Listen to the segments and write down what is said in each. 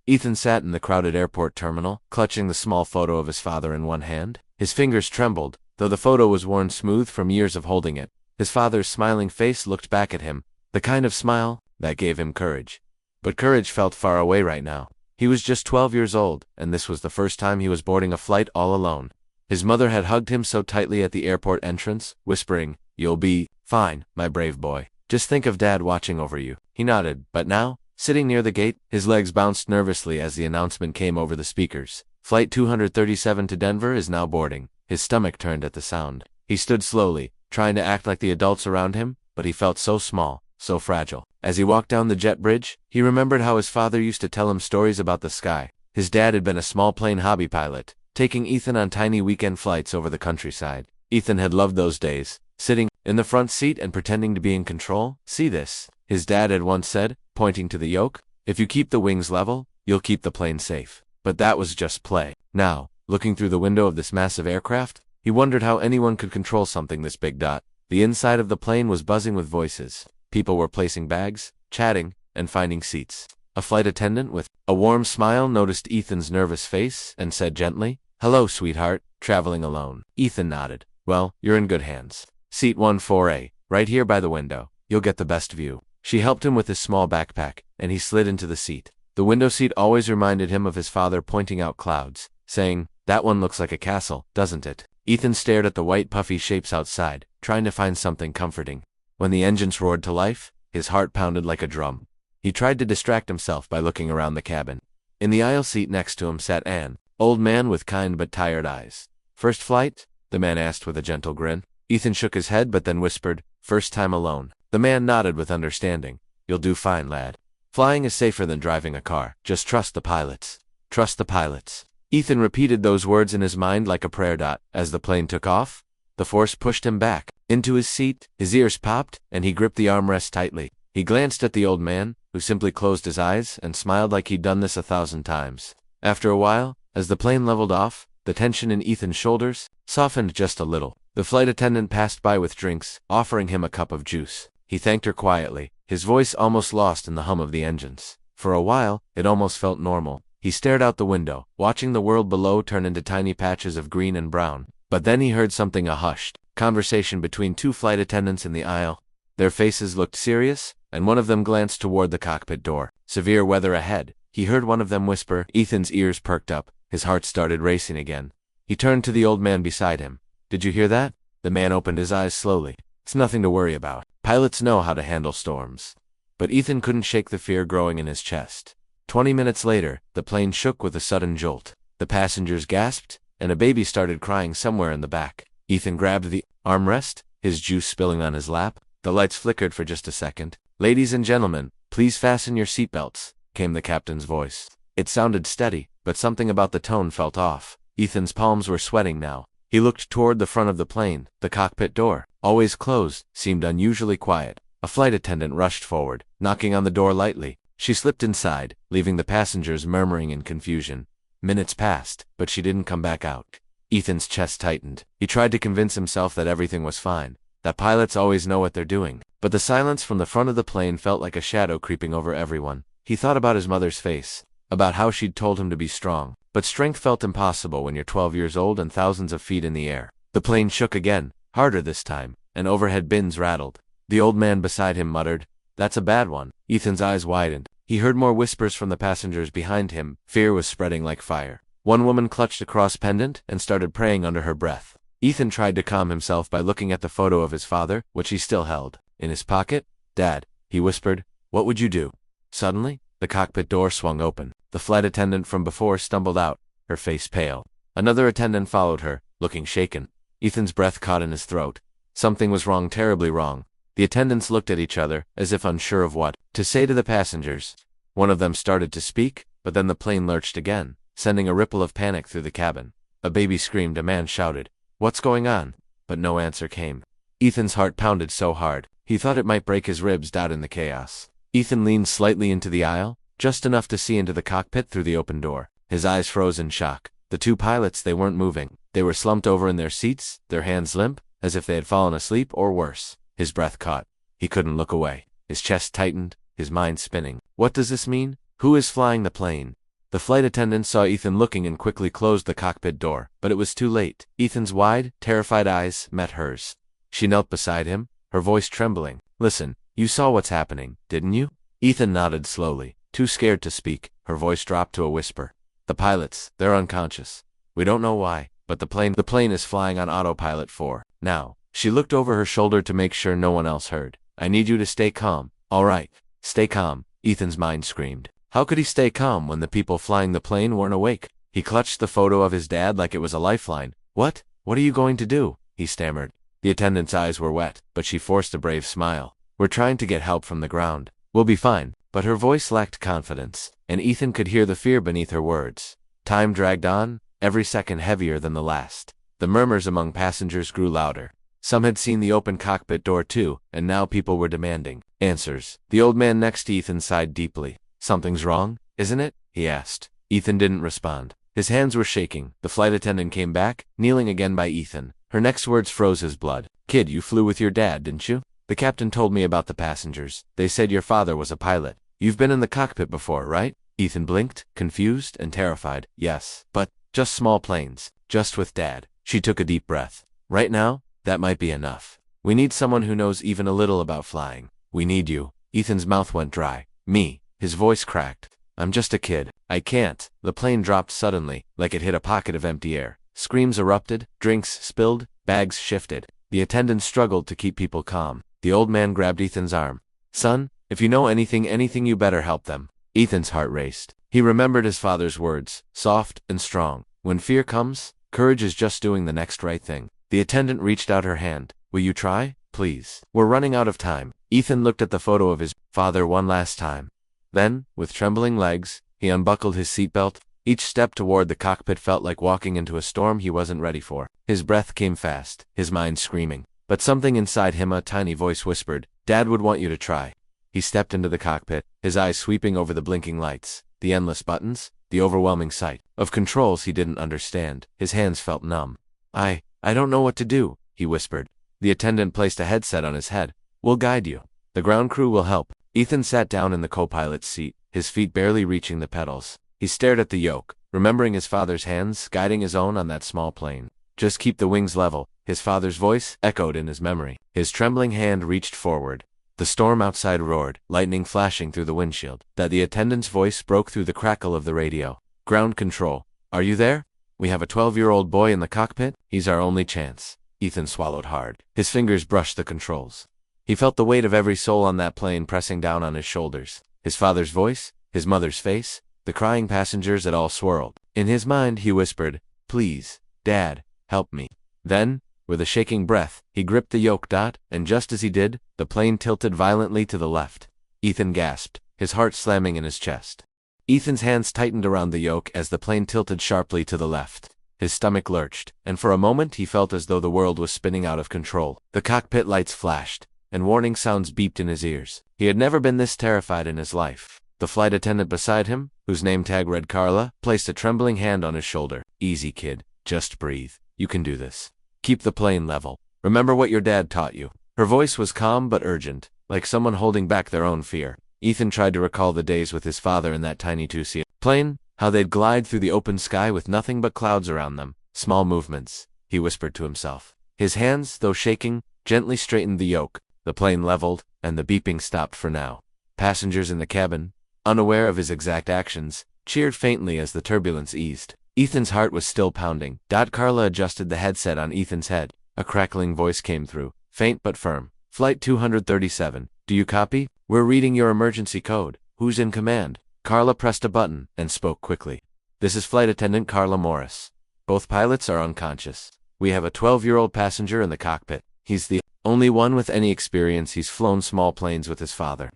Ethan sat in the crowded airport terminal, clutching the small photo of his father in one hand. His fingers trembled, though the photo was worn smooth from years of holding it. His father's smiling face looked back at him, the kind of smile that gave him courage. But courage felt far away right now. He was just 12 years old, and this was the first time he was boarding a flight all alone. His mother had hugged him so tightly at the airport entrance, whispering, "You'll be fine, my brave boy. Just think of Dad watching over you." He nodded, but now, sitting near the gate, his legs bounced nervously as the announcement came over the speakers. Flight 237 to Denver is now boarding. His stomach turned at the sound. He stood slowly, trying to act like the adults around him, but he felt so small, so fragile. As he walked down the jet bridge, he remembered how his father used to tell him stories about the sky. His dad had been a small plane hobby pilot, taking Ethan on tiny weekend flights over the countryside. Ethan had loved those days, sitting in the front seat and pretending to be in control. "See this," his dad had once said, pointing to the yoke. "If you keep the wings level, you'll keep the plane safe." But that was just play. Now, looking through the window of this massive aircraft, he wondered how anyone could control something this big. The inside of the plane was buzzing with voices. People were placing bags, chatting, and finding seats. A flight attendant with a warm smile noticed Ethan's nervous face and said gently, "Hello, sweetheart, traveling alone?" Ethan nodded. "Well, you're in good hands. Seat 14A, right here by the window. You'll get the best view." She helped him with his small backpack, and he slid into the seat. The window seat always reminded him of his father pointing out clouds, saying, "That one looks like a castle, doesn't it?" Ethan stared at the white puffy shapes outside, trying to find something comforting. When the engines roared to life, his heart pounded like a drum. He tried to distract himself by looking around the cabin. In the aisle seat next to him sat Ann, old man with kind but tired eyes. "First flight?" the man asked with a gentle grin. Ethan shook his head but then whispered, "First time alone." The man nodded with understanding. "You'll do fine, lad. Flying is safer than driving a car. Just trust the pilots. Trust the pilots." Ethan repeated those words in his mind like a prayer. As the plane took off, the force pushed him back into his seat. His ears popped, and he gripped the armrest tightly. He glanced at the old man, who simply closed his eyes and smiled like he'd done this 1,000 times. After a while, as the plane leveled off, the tension in Ethan's shoulders softened just a little. The flight attendant passed by with drinks, offering him a cup of juice. He thanked her quietly, his voice almost lost in the hum of the engines. For a while, it almost felt normal. He stared out the window, watching the world below turn into tiny patches of green and brown. But then he heard something, a hushed conversation between two flight attendants in the aisle. Their faces looked serious, and one of them glanced toward the cockpit door. "Severe weather ahead," he heard one of them whisper. Ethan's ears perked up. His heart started racing again. He turned to the old man beside him. "Did you hear that?" The man opened his eyes slowly. "It's nothing to worry about. Pilots know how to handle storms." But Ethan couldn't shake the fear growing in his chest. 20 minutes later, the plane shook with a sudden jolt. The passengers gasped, and a baby started crying somewhere in the back. Ethan grabbed the armrest, his juice spilling on his lap. The lights flickered for just a second. "Ladies and gentlemen, please fasten your seatbelts," came the captain's voice. It sounded steady, but something about the tone felt off. Ethan's palms were sweating now. He looked toward the front of the plane. The cockpit door, always closed, seemed unusually quiet. A flight attendant rushed forward, knocking on the door lightly. She slipped inside, leaving the passengers murmuring in confusion. Minutes passed, but she didn't come back out. Ethan's chest tightened. He tried to convince himself that everything was fine, that pilots always know what they're doing. But the silence from the front of the plane felt like a shadow creeping over everyone. He thought about his mother's face, about how she'd told him to be strong. But strength felt impossible when you're 12 years old and thousands of feet in the air. The plane shook again, harder this time, and overhead bins rattled. The old man beside him muttered, "That's a bad one." Ethan's eyes widened. He heard more whispers from the passengers behind him. Fear was spreading like fire. One woman clutched a cross pendant and started praying under her breath. Ethan tried to calm himself by looking at the photo of his father, which he still held in his pocket. "Dad," he whispered, "what would you do?" Suddenly, the cockpit door swung open. The flight attendant from before stumbled out, her face pale. Another attendant followed her, looking shaken. Ethan's breath caught in his throat. Something was wrong, terribly wrong. The attendants looked at each other, as if unsure of what to say to the passengers. One of them started to speak, but then the plane lurched again, sending a ripple of panic through the cabin. A baby screamed, a man shouted, "What's going on?" But no answer came. Ethan's heart pounded so hard, he thought it might break his ribs in the chaos. Ethan leaned slightly into the aisle, just enough to see into the cockpit through the open door. His eyes froze in shock. The two pilots, they weren't moving. They were slumped over in their seats, their hands limp, as if they had fallen asleep or worse. His breath caught. He couldn't look away. His chest tightened, his mind spinning. What does this mean? Who is flying the plane? The flight attendant saw Ethan looking and quickly closed the cockpit door, but it was too late. Ethan's wide, terrified eyes met hers. She knelt beside him, her voice trembling. "Listen, you saw what's happening, didn't you?" Ethan nodded slowly, too scared to speak. Her voice dropped to a whisper. "The pilots, they're unconscious. We don't know why, but the plane is flying on autopilot for now." She looked over her shoulder to make sure no one else heard. "I need you to stay calm." "All right, stay calm," Ethan's mind screamed. How could he stay calm when the people flying the plane weren't awake? He clutched the photo of his dad like it was a lifeline. What are you going to do?" he stammered. The attendant's eyes were wet, but she forced a brave smile. "We're trying to get help from the ground. We'll be fine." But her voice lacked confidence, and Ethan could hear the fear beneath her words. Time dragged on, every second heavier than the last. The murmurs among passengers grew louder. Some had seen the open cockpit door too, and now people were demanding answers. The old man next to Ethan sighed deeply. "Something's wrong, isn't it?" he asked. Ethan didn't respond. His hands were shaking. The flight attendant came back, kneeling again by Ethan. Her next words froze his blood. "Kid, you flew with your dad, didn't you? The captain told me about the passengers. They said your father was a pilot. You've been in the cockpit before, right?" Ethan blinked, confused and terrified. "Yes, but just small planes, just with Dad." She took a deep breath. "Right now, that might be enough. We need someone who knows even a little about flying. We need you." Ethan's mouth went dry. "Me?" His voice cracked. "I'm just a kid. I can't." The plane dropped suddenly, like it hit a pocket of empty air. Screams erupted, drinks spilled, bags shifted. The attendants struggled to keep people calm. The old man grabbed Ethan's arm. "Son, if you know anything you better help them." Ethan's heart raced. He remembered his father's words, soft and strong. "When fear comes, courage is just doing the next right thing." The attendant reached out her hand. "Will you try, please? We're running out of time." Ethan looked at the photo of his father one last time. Then, with trembling legs, he unbuckled his seatbelt. Each step toward the cockpit felt like walking into a storm he wasn't ready for. His breath came fast, his mind screaming. But something inside him, a tiny voice whispered, "Dad would want you to try." He stepped into the cockpit, his eyes sweeping over the blinking lights, the endless buttons, the overwhelming sight of controls he didn't understand. His hands felt numb. I don't know what to do," he whispered. The attendant placed a headset on his head. "We'll guide you. The ground crew will help." Ethan sat down in the co-pilot's seat, his feet barely reaching the pedals. He stared at the yoke, remembering his father's hands guiding his own on that small plane. "Just keep the wings level," his father's voice echoed in his memory. His trembling hand reached forward. The storm outside roared, lightning flashing through the windshield. The attendant's voice broke through the crackle of the radio. "Ground control. Are you there? We have a 12-year-old boy in the cockpit. He's our only chance." Ethan swallowed hard. His fingers brushed the controls. He felt the weight of every soul on that plane pressing down on his shoulders. His father's voice, his mother's face, the crying passengers, it all swirled. In his mind, he whispered, "Please, Dad, help me." Then, with a shaking breath, he gripped the yoke. And just as he did, the plane tilted violently to the left. Ethan gasped, his heart slamming in his chest. Ethan's hands tightened around the yoke as the plane tilted sharply to the left. His stomach lurched, and for a moment he felt as though the world was spinning out of control. The cockpit lights flashed, and warning sounds beeped in his ears. He had never been this terrified in his life. The flight attendant beside him, whose name tag read Carla, placed a trembling hand on his shoulder. "Easy, kid. Just breathe. You can do this. Keep the plane level. Remember what your dad taught you." Her voice was calm but urgent, like someone holding back their own fear. Ethan tried to recall the days with his father in that tiny two-seat plane, how they'd glide through the open sky with nothing but clouds around them. "Small movements," he whispered to himself. His hands, though shaking, gently straightened the yoke. The plane leveled, and the beeping stopped for now. Passengers in the cabin, unaware of his exact actions, cheered faintly as the turbulence eased. Ethan's heart was still pounding. Carla adjusted the headset on Ethan's head. A crackling voice came through, faint but firm. "Flight 237, do you copy? We're reading your emergency code. Who's in command?" Carla pressed a button and spoke quickly. "This is Flight Attendant Carla Morris. Both pilots are unconscious. We have a 12-year-old passenger in the cockpit. He's the only one with any experience. He's flown small planes with his father."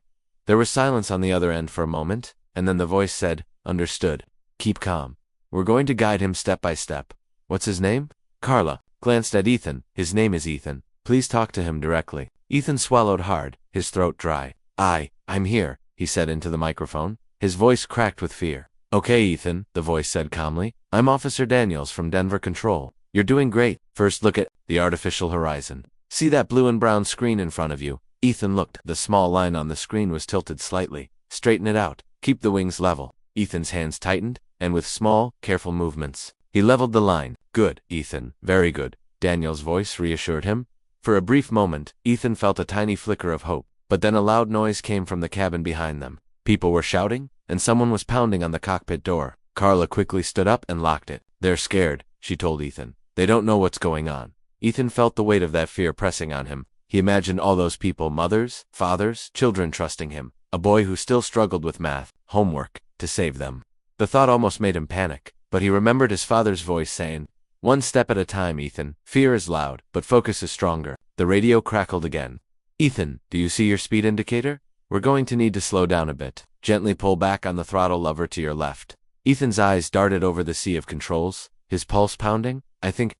There was silence on the other end for a moment, and then the voice said, "Understood. Keep calm. We're going to guide him step by step." "What's his name?" Carla glanced at Ethan. "His name is Ethan. Please talk to him directly." Ethan swallowed hard, his throat dry. I'm here," he said into the microphone. His voice cracked with fear. "Okay, Ethan," the voice said calmly. "I'm Officer Daniels from Denver Control. You're doing great. First look at the artificial horizon. See that blue and brown screen in front of you?" Ethan looked. The small line on the screen was tilted slightly. "Straighten it out. Keep the wings level." Ethan's hands tightened, and with small, careful movements, he leveled the line. Good, Ethan, very good, Daniel's voice reassured him. For a brief moment, Ethan felt a tiny flicker of hope, but then a loud noise came from the cabin behind them. People were shouting, and someone was pounding on the cockpit door. Carla quickly stood up and locked it. They're scared, she told Ethan. They don't know what's going on. Ethan felt the weight of that fear pressing on him. He imagined all those people, mothers, fathers, children trusting him, a boy who still struggled with math, homework, to save them. The thought almost made him panic, but he remembered his father's voice saying, "One step at a time, Ethan. Fear is loud, but focus is stronger." The radio crackled again. "Ethan, do you see your speed indicator? We're going to need to slow down a bit. Gently pull back on the throttle lever to your left." Ethan's eyes darted over the sea of controls, his pulse pounding. I think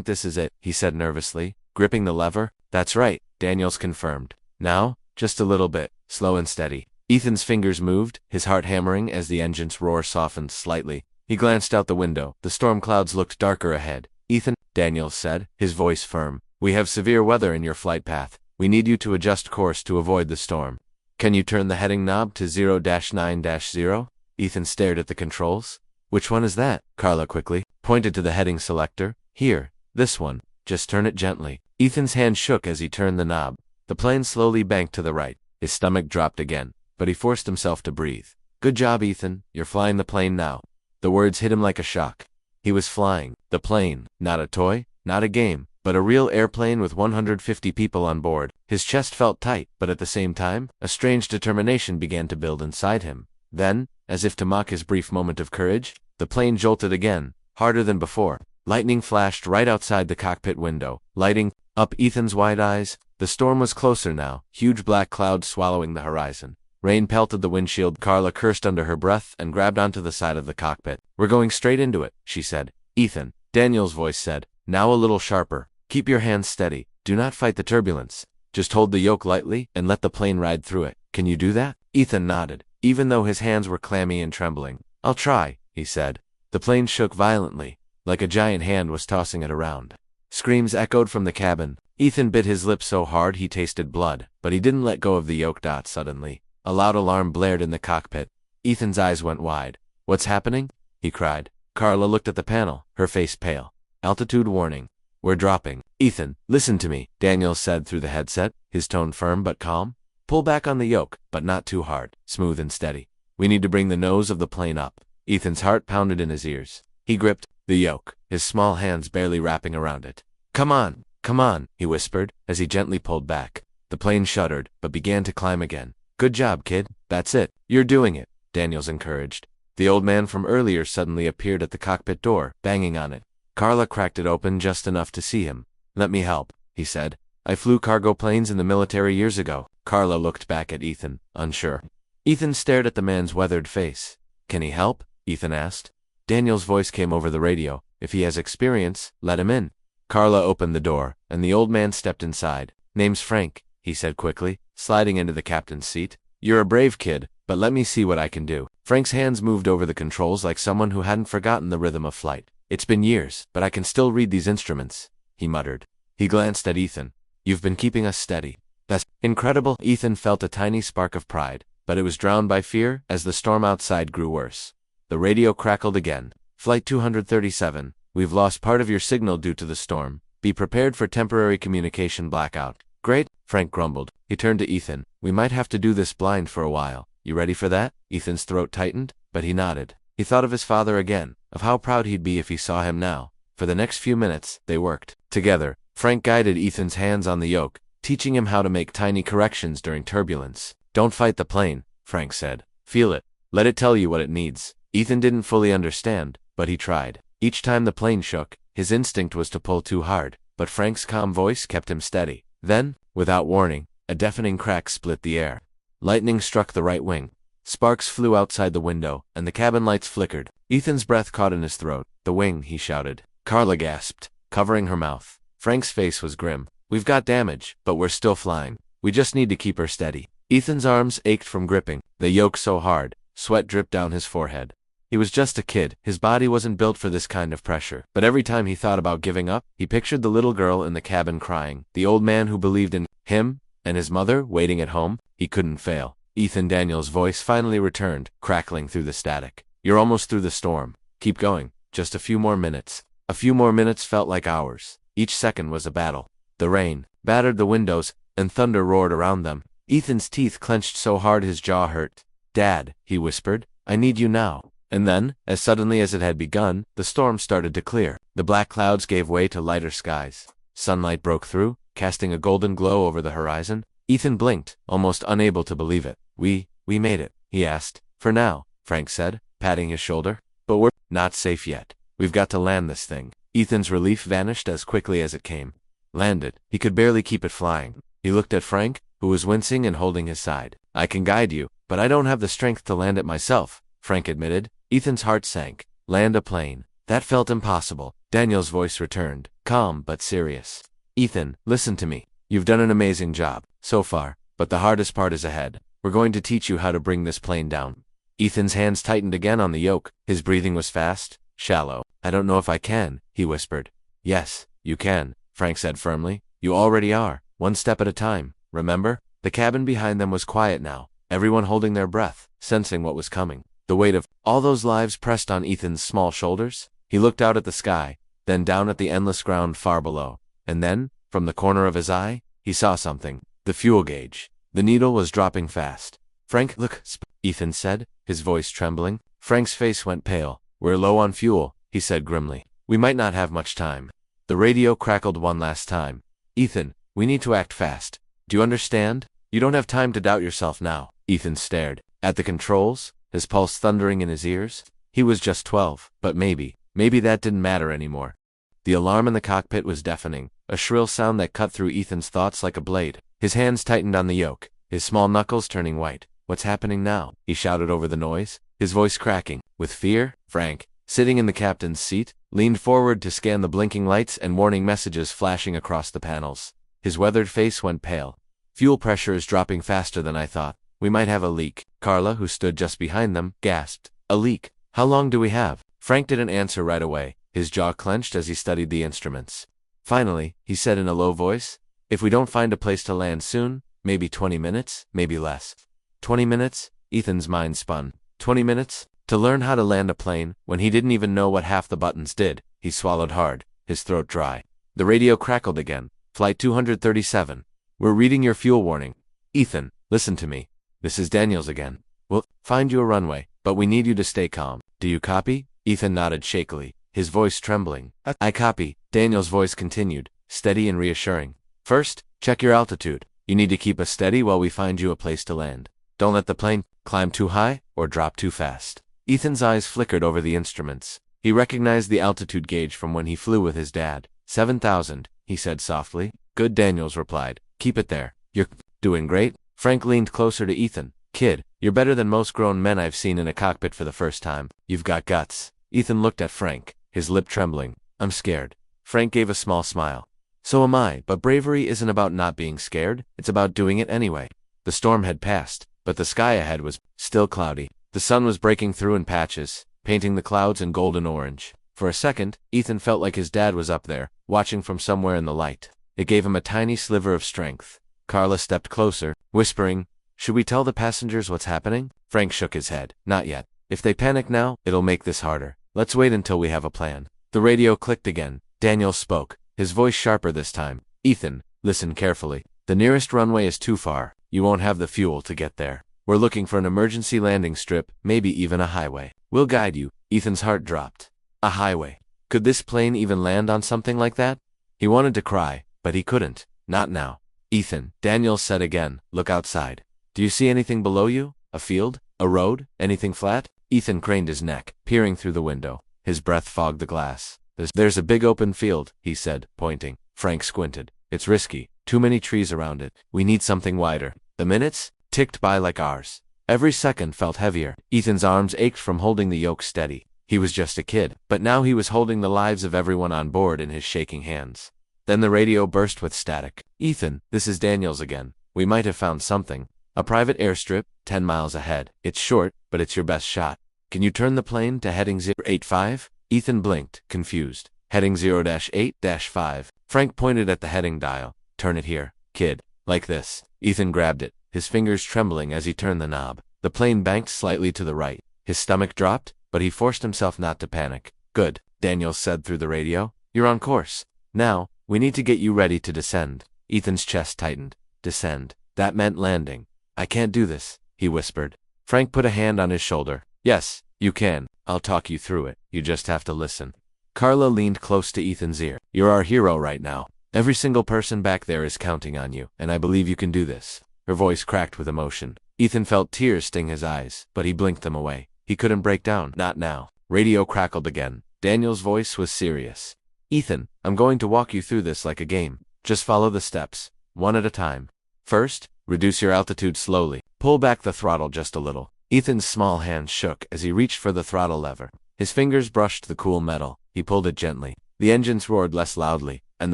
this is it," he said nervously, gripping the lever. "That's right," Daniels confirmed. "Now, just a little bit, slow and steady." Ethan's fingers moved, his heart hammering as the engine's roar softened slightly. He glanced out the window. The storm clouds looked darker ahead. "Ethan," Daniels said, his voice firm, "we have severe weather in your flight path. We need you to adjust course to avoid the storm. Can you turn the heading knob to 0-9-0? Ethan stared at the controls. "Which one is that?" Carla quickly pointed to the heading selector. "Here, this one. Just turn it gently." Ethan's hand shook as he turned the knob. The plane slowly banked to the right. His stomach dropped again, but he forced himself to breathe. "Good job, Ethan. You're flying the plane now." The words hit him like a shock. He was flying the plane, not a toy, not a game, but a real airplane with 150 people on board. His chest felt tight, but at the same time, a strange determination began to build inside him. Then, as if to mock his brief moment of courage, the plane jolted again, harder than before. Lightning flashed right outside the cockpit window, lighting up Ethan's wide eyes. The storm was closer now, huge black clouds swallowing the horizon. Rain pelted the windshield. Carla cursed under her breath and grabbed onto the side of the cockpit. "We're going straight into it," she said. "Ethan," Daniel's voice said, now a little sharper, "keep your hands steady. Do not fight the turbulence. Just hold the yoke lightly and let the plane ride through it. Can you do that?" Ethan nodded, even though his hands were clammy and trembling. "I'll try," he said. The plane shook violently, like a giant hand was tossing it around. Screams echoed from the cabin. Ethan bit his lip so hard he tasted blood, but he didn't let go of the yoke. Suddenly, a loud alarm blared in the cockpit. Ethan's eyes went wide. "What's happening?" he cried. Carla looked at the panel, her face pale. "Altitude warning. We're dropping." "Ethan, listen to me," Daniels said through the headset, his tone firm but calm. "Pull back on the yoke, but not too hard, smooth and steady. We need to bring the nose of the plane up." Ethan's heart pounded in his ears. He gripped the yoke, his small hands barely wrapping around it. Come on, he whispered, as he gently pulled back. The plane shuddered, but began to climb again. "Good job, kid. That's it. You're doing it," Daniels encouraged. The old man from earlier suddenly appeared at the cockpit door, banging on it. Carla cracked it open just enough to see him. "Let me help," he said. "I flew cargo planes in the military years ago." Carla looked back at Ethan, unsure. Ethan stared at the man's weathered face. "Can he help?" Ethan asked. Daniel's voice came over the radio. "If he has experience, let him in." Carla opened the door, and the old man stepped inside. "Name's Frank," he said quickly, sliding into the captain's seat. "You're a brave kid, but let me see what I can do." Frank's hands moved over the controls like someone who hadn't forgotten the rhythm of flight. "It's been years, but I can still read these instruments," he muttered. He glanced at Ethan. "You've been keeping us steady." "That's incredible." Ethan felt a tiny spark of pride, but it was drowned by fear as the storm outside grew worse. The radio crackled again. "Flight 237, we've lost part of your signal due to the storm. Be prepared for temporary communication blackout." "Great," Frank grumbled. He turned to Ethan. "We might have to do this blind for a while. You ready for that?" Ethan's throat tightened, but he nodded. He thought of his father again, of how proud he'd be if he saw him now. For the next few minutes, they worked together. Frank guided Ethan's hands on the yoke, teaching him how to make tiny corrections during turbulence. "Don't fight the plane," Frank said. "Feel it. Let it tell you what it needs." Ethan didn't fully understand, but he tried. Each time the plane shook, his instinct was to pull too hard, but Frank's calm voice kept him steady. Then, without warning, a deafening crack split the air. Lightning struck the right wing. Sparks flew outside the window, and the cabin lights flickered. Ethan's breath caught in his throat. "The wing," he shouted. Carla gasped, covering her mouth. Frank's face was grim. "We've got damage, but we're still flying. We just need to keep her steady." Ethan's arms ached from gripping the yoke so hard. Sweat dripped down his forehead. He was just a kid. His body wasn't built for this kind of pressure. But every time he thought about giving up, he pictured the little girl in the cabin crying, the old man who believed in him, and his mother waiting at home. He couldn't fail. Ethan Daniels' voice finally returned, crackling through the static. You're almost through the storm. Keep going. Just a few more minutes. A few more minutes felt like hours. Each second was a battle. The rain battered the windows, and thunder roared around them. Ethan's teeth clenched so hard his jaw hurt. Dad, he whispered, I need you now. And then, as suddenly as it had begun, the storm started to clear. The black clouds gave way to lighter skies. Sunlight broke through, casting a golden glow over the horizon. Ethan blinked, almost unable to believe it. We made it, he asked. For now, Frank said, patting his shoulder. But we're not safe yet. We've got to land this thing. Ethan's relief vanished as quickly as it came. Landed. He could barely keep it flying. He looked at Frank, who was wincing and holding his side. I can guide you, but I don't have the strength to land it myself, Frank admitted. Ethan's heart sank. Land a plane. That felt impossible. Daniel's voice returned, calm but serious. Ethan, listen to me. You've done an amazing job, so far, but the hardest part is ahead. We're going to teach you how to bring this plane down. Ethan's hands tightened again on the yoke. His breathing was fast, shallow. I don't know if I can, he whispered. Yes, you can, Frank said firmly. You already are, one step at a time, remember? The cabin behind them was quiet now, everyone holding their breath, sensing what was coming. The weight of all those lives pressed on Ethan's small shoulders. He looked out at the sky, then down at the endless ground far below. And then, from the corner of his eye, he saw something. The fuel gauge. The needle was dropping fast. Frank, look, Ethan said, his voice trembling. Frank's face went pale. We're low on fuel, he said grimly. We might not have much time. The radio crackled one last time. Ethan, we need to act fast. Do you understand? You don't have time to doubt yourself now. Ethan stared at the controls, his pulse thundering in his ears. He was just 12, but maybe that didn't matter anymore. The alarm in the cockpit was deafening, a shrill sound that cut through Ethan's thoughts like a blade. His hands tightened on the yoke, his small knuckles turning white. What's happening now? He shouted over the noise, his voice cracking with fear. Frank, sitting in the captain's seat, leaned forward to scan the blinking lights and warning messages flashing across the panels. His weathered face went pale. Fuel pressure is dropping faster than I thought. We might have a leak. Carla, who stood just behind them, gasped. A leak? How long do we have? Frank didn't answer right away, his jaw clenched as he studied the instruments. Finally, he said in a low voice, if we don't find a place to land soon, maybe 20 minutes, maybe less. 20 minutes? Ethan's mind spun. 20 minutes? To learn how to land a plane, when he didn't even know what half the buttons did. He swallowed hard, his throat dry. The radio crackled again. Flight 237. We're reading your fuel warning. Ethan, listen to me. This is Daniels again. We'll find you a runway, but we need you to stay calm. Do you copy? Ethan nodded shakily, his voice trembling. I copy. Daniel's voice continued, steady and reassuring. First, check your altitude. You need to keep us steady while we find you a place to land. Don't let the plane climb too high or drop too fast. Ethan's eyes flickered over the instruments. He recognized the altitude gauge from when he flew with his dad. 7,000, he said softly. Good, Daniels replied. Keep it there. You're doing great. Frank leaned closer to Ethan. Kid, you're better than most grown men I've seen in a cockpit for the first time. You've got guts. Ethan looked at Frank, his lip trembling. I'm scared. Frank gave a small smile. So am I, but bravery isn't about not being scared. It's about doing it anyway. The storm had passed, but the sky ahead was still cloudy. The sun was breaking through in patches, painting the clouds in golden orange. For a second, Ethan felt like his dad was up there, watching from somewhere in the light. It gave him a tiny sliver of strength. Carla stepped closer, whispering, should we tell the passengers what's happening? Frank shook his head. Not yet. If they panic now, it'll make this harder. Let's wait until we have a plan. The radio clicked again. Daniel spoke, his voice sharper this time. Ethan, listen carefully. The nearest runway is too far. You won't have the fuel to get there. We're looking for an emergency landing strip, maybe even a highway. We'll guide you. Ethan's heart dropped. A highway. Could this plane even land on something like that? He wanted to cry, but he couldn't. Not now. Ethan, Daniel said again, look outside. Do you see anything below you? A field? A road? Anything flat? Ethan craned his neck, peering through the window. His breath fogged the glass. There's a big open field, he said, pointing. Frank squinted. It's risky. Too many trees around it. We need something wider. The minutes ticked by like hours. Every second felt heavier. Ethan's arms ached from holding the yoke steady. He was just a kid, but now he was holding the lives of everyone on board in his shaking hands. Then the radio burst with static. Ethan, this is Daniels again. We might have found something. A private airstrip, 10 miles ahead. It's short, but it's your best shot. Can you turn the plane to heading 085? Ethan blinked, confused. Heading 0-8-5. Frank pointed at the heading dial. Turn it here, kid. Like this. Ethan grabbed it, his fingers trembling as he turned the knob. The plane banked slightly to the right. His stomach dropped, but he forced himself not to panic. "Good," Daniels said through the radio. "You're on course. Now, we need to get you ready to descend." Ethan's chest tightened. Descend. That meant landing. "I can't do this," he whispered. Frank put a hand on his shoulder. "Yes, you can. I'll talk you through it. You just have to listen." Carla leaned close to Ethan's ear. "You're our hero right now. Every single person back there is counting on you, and I believe you can do this." Her voice cracked with emotion. Ethan felt tears sting his eyes, but he blinked them away. He couldn't break down. Not now. Radio crackled again. Daniel's voice was serious. "Ethan, I'm going to walk you through this like a game. Just follow the steps, one at a time. First, reduce your altitude slowly. Pull back the throttle just a little." Ethan's small hand shook as he reached for the throttle lever. His fingers brushed the cool metal. He pulled it gently. The engines roared less loudly, and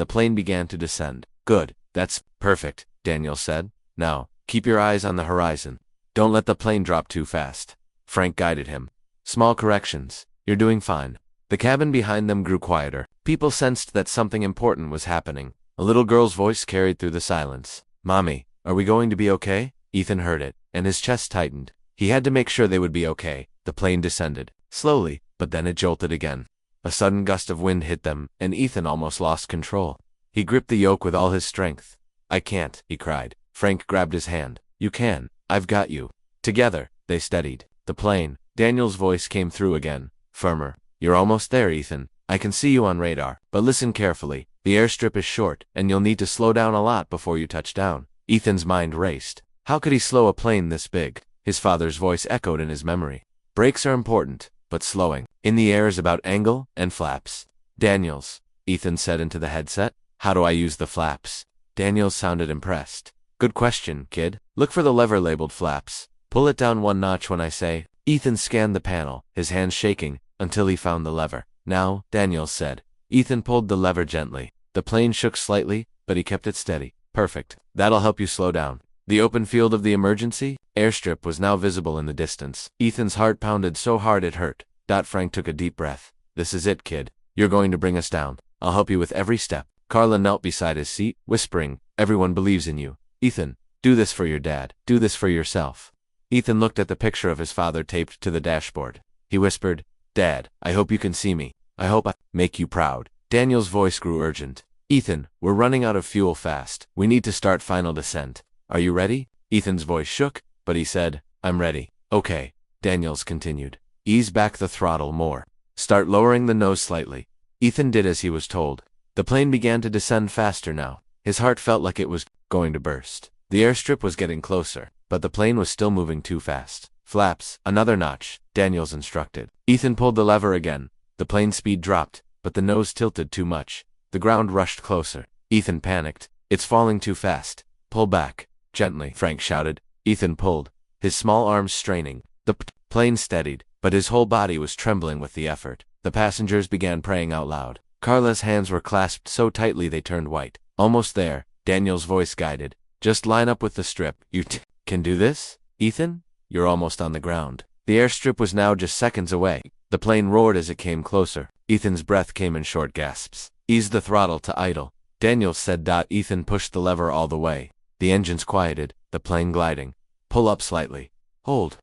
the plane began to descend. "Good. That's perfect," Daniel said. "Now, keep your eyes on the horizon. Don't let the plane drop too fast." Frank guided him. "Small corrections. You're doing fine." The cabin behind them grew quieter. People sensed that something important was happening. A little girl's voice carried through the silence. "Mommy, are we going to be okay?" Ethan heard it, and his chest tightened. He had to make sure they would be okay. The plane descended. Slowly, but then it jolted again. A sudden gust of wind hit them, and Ethan almost lost control. He gripped the yoke with all his strength. "I can't," he cried. Frank grabbed his hand. "You can. I've got you." Together, they steadied. The plane. Daniel's voice came through again, firmer. "You're almost there, Ethan. I can see you on radar, but listen carefully. The airstrip is short, and you'll need to slow down a lot before you touch down." Ethan's mind raced. How could he slow a plane this big? His father's voice echoed in his memory. "Brakes are important, but slowing in the air is about angle and flaps." "Daniels," Ethan said into the headset. "How do I use the flaps?" Daniels sounded impressed. "Good question, kid. Look for the lever labeled flaps. Pull it down one notch when I say." Ethan scanned the panel, his hands shaking, until he found the lever. "Now," Daniels said. Ethan pulled the lever gently. The plane shook slightly, but he kept it steady. "Perfect. That'll help you slow down." The open field of the emergency airstrip was now visible in the distance. Ethan's heart pounded so hard it hurt. Frank took a deep breath. "This is it, kid. You're going to bring us down. I'll help you with every step." Carla knelt beside his seat, whispering, "Everyone believes in you. Ethan, do this for your dad. Do this for yourself." Ethan looked at the picture of his father taped to the dashboard. He whispered, "Dad, I hope you can see me. I hope I make you proud." Daniel's voice grew urgent. "Ethan, we're running out of fuel fast. We need to start final descent. Are you ready?" Ethan's voice shook, but he said, "I'm ready." "Okay," Daniels continued. "Ease back the throttle more. Start lowering the nose slightly." Ethan did as he was told. The plane began to descend faster now. His heart felt like it was going to burst. The airstrip was getting closer, but the plane was still moving too fast. "Flaps, another notch," Daniels instructed. Ethan pulled the lever again. The plane's speed dropped, but the nose tilted too much. The ground rushed closer. Ethan panicked. "It's falling too fast. Pull back." "Gently," Frank shouted. Ethan pulled, his small arms straining. The plane steadied, but his whole body was trembling with the effort. The passengers began praying out loud. Carla's hands were clasped so tightly they turned white. "Almost there," Daniel's voice guided. "Just line up with the strip. You can do this, Ethan? You're almost on the ground." The airstrip was now just seconds away. The plane roared as it came closer. Ethan's breath came in short gasps. "Ease the throttle to idle," Daniels said. Ethan pushed the lever all the way. The engines quieted, the plane gliding. "Pull up slightly." Hold.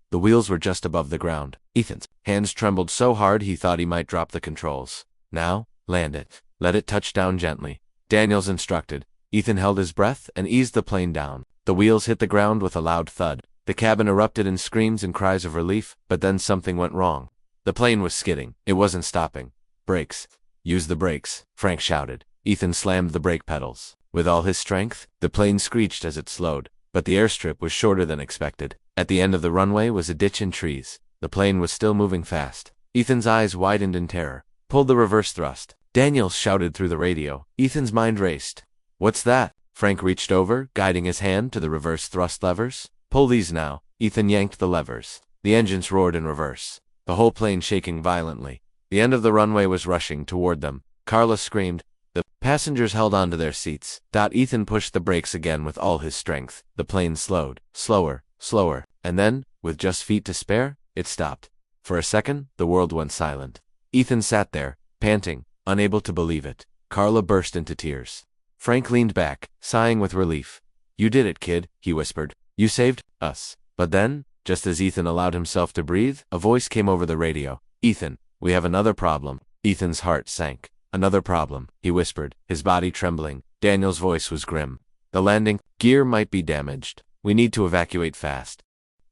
The wheels were just above the ground. Ethan's hands trembled so hard he thought he might drop the controls. "Now, land it. Let it touch down gently," Daniels instructed. Ethan held his breath and eased the plane down. The wheels hit the ground with a loud thud. The cabin erupted in screams and cries of relief, but then something went wrong. The plane was skidding. It wasn't stopping. "Brakes. Use the brakes," Frank shouted. Ethan slammed the brake pedals. With all his strength, the plane screeched as it slowed, but the airstrip was shorter than expected. At the end of the runway was a ditch and trees. The plane was still moving fast. Ethan's eyes widened in terror. "Pull the reverse thrust," Daniels shouted through the radio. Ethan's mind raced. "What's that?" Frank reached over, guiding his hand to the reverse thrust levers. "Pull these now." Ethan yanked the levers. The engines roared in reverse, the whole plane shaking violently. The end of the runway was rushing toward them. Carla screamed. The passengers held onto their seats. Ethan pushed the brakes again with all his strength. The plane slowed. Slower. And then, with just feet to spare, it stopped. For a second, the world went silent. Ethan sat there, panting, unable to believe it. Carla burst into tears. Frank leaned back, sighing with relief. "You did it, kid," he whispered. You saved us. But then, just as Ethan allowed himself to breathe, a voice came over the radio. Ethan, we have another problem. Ethan's heart sank. Another problem, he whispered, his body trembling. Daniel's voice was grim. The landing gear might be damaged. We need to evacuate fast.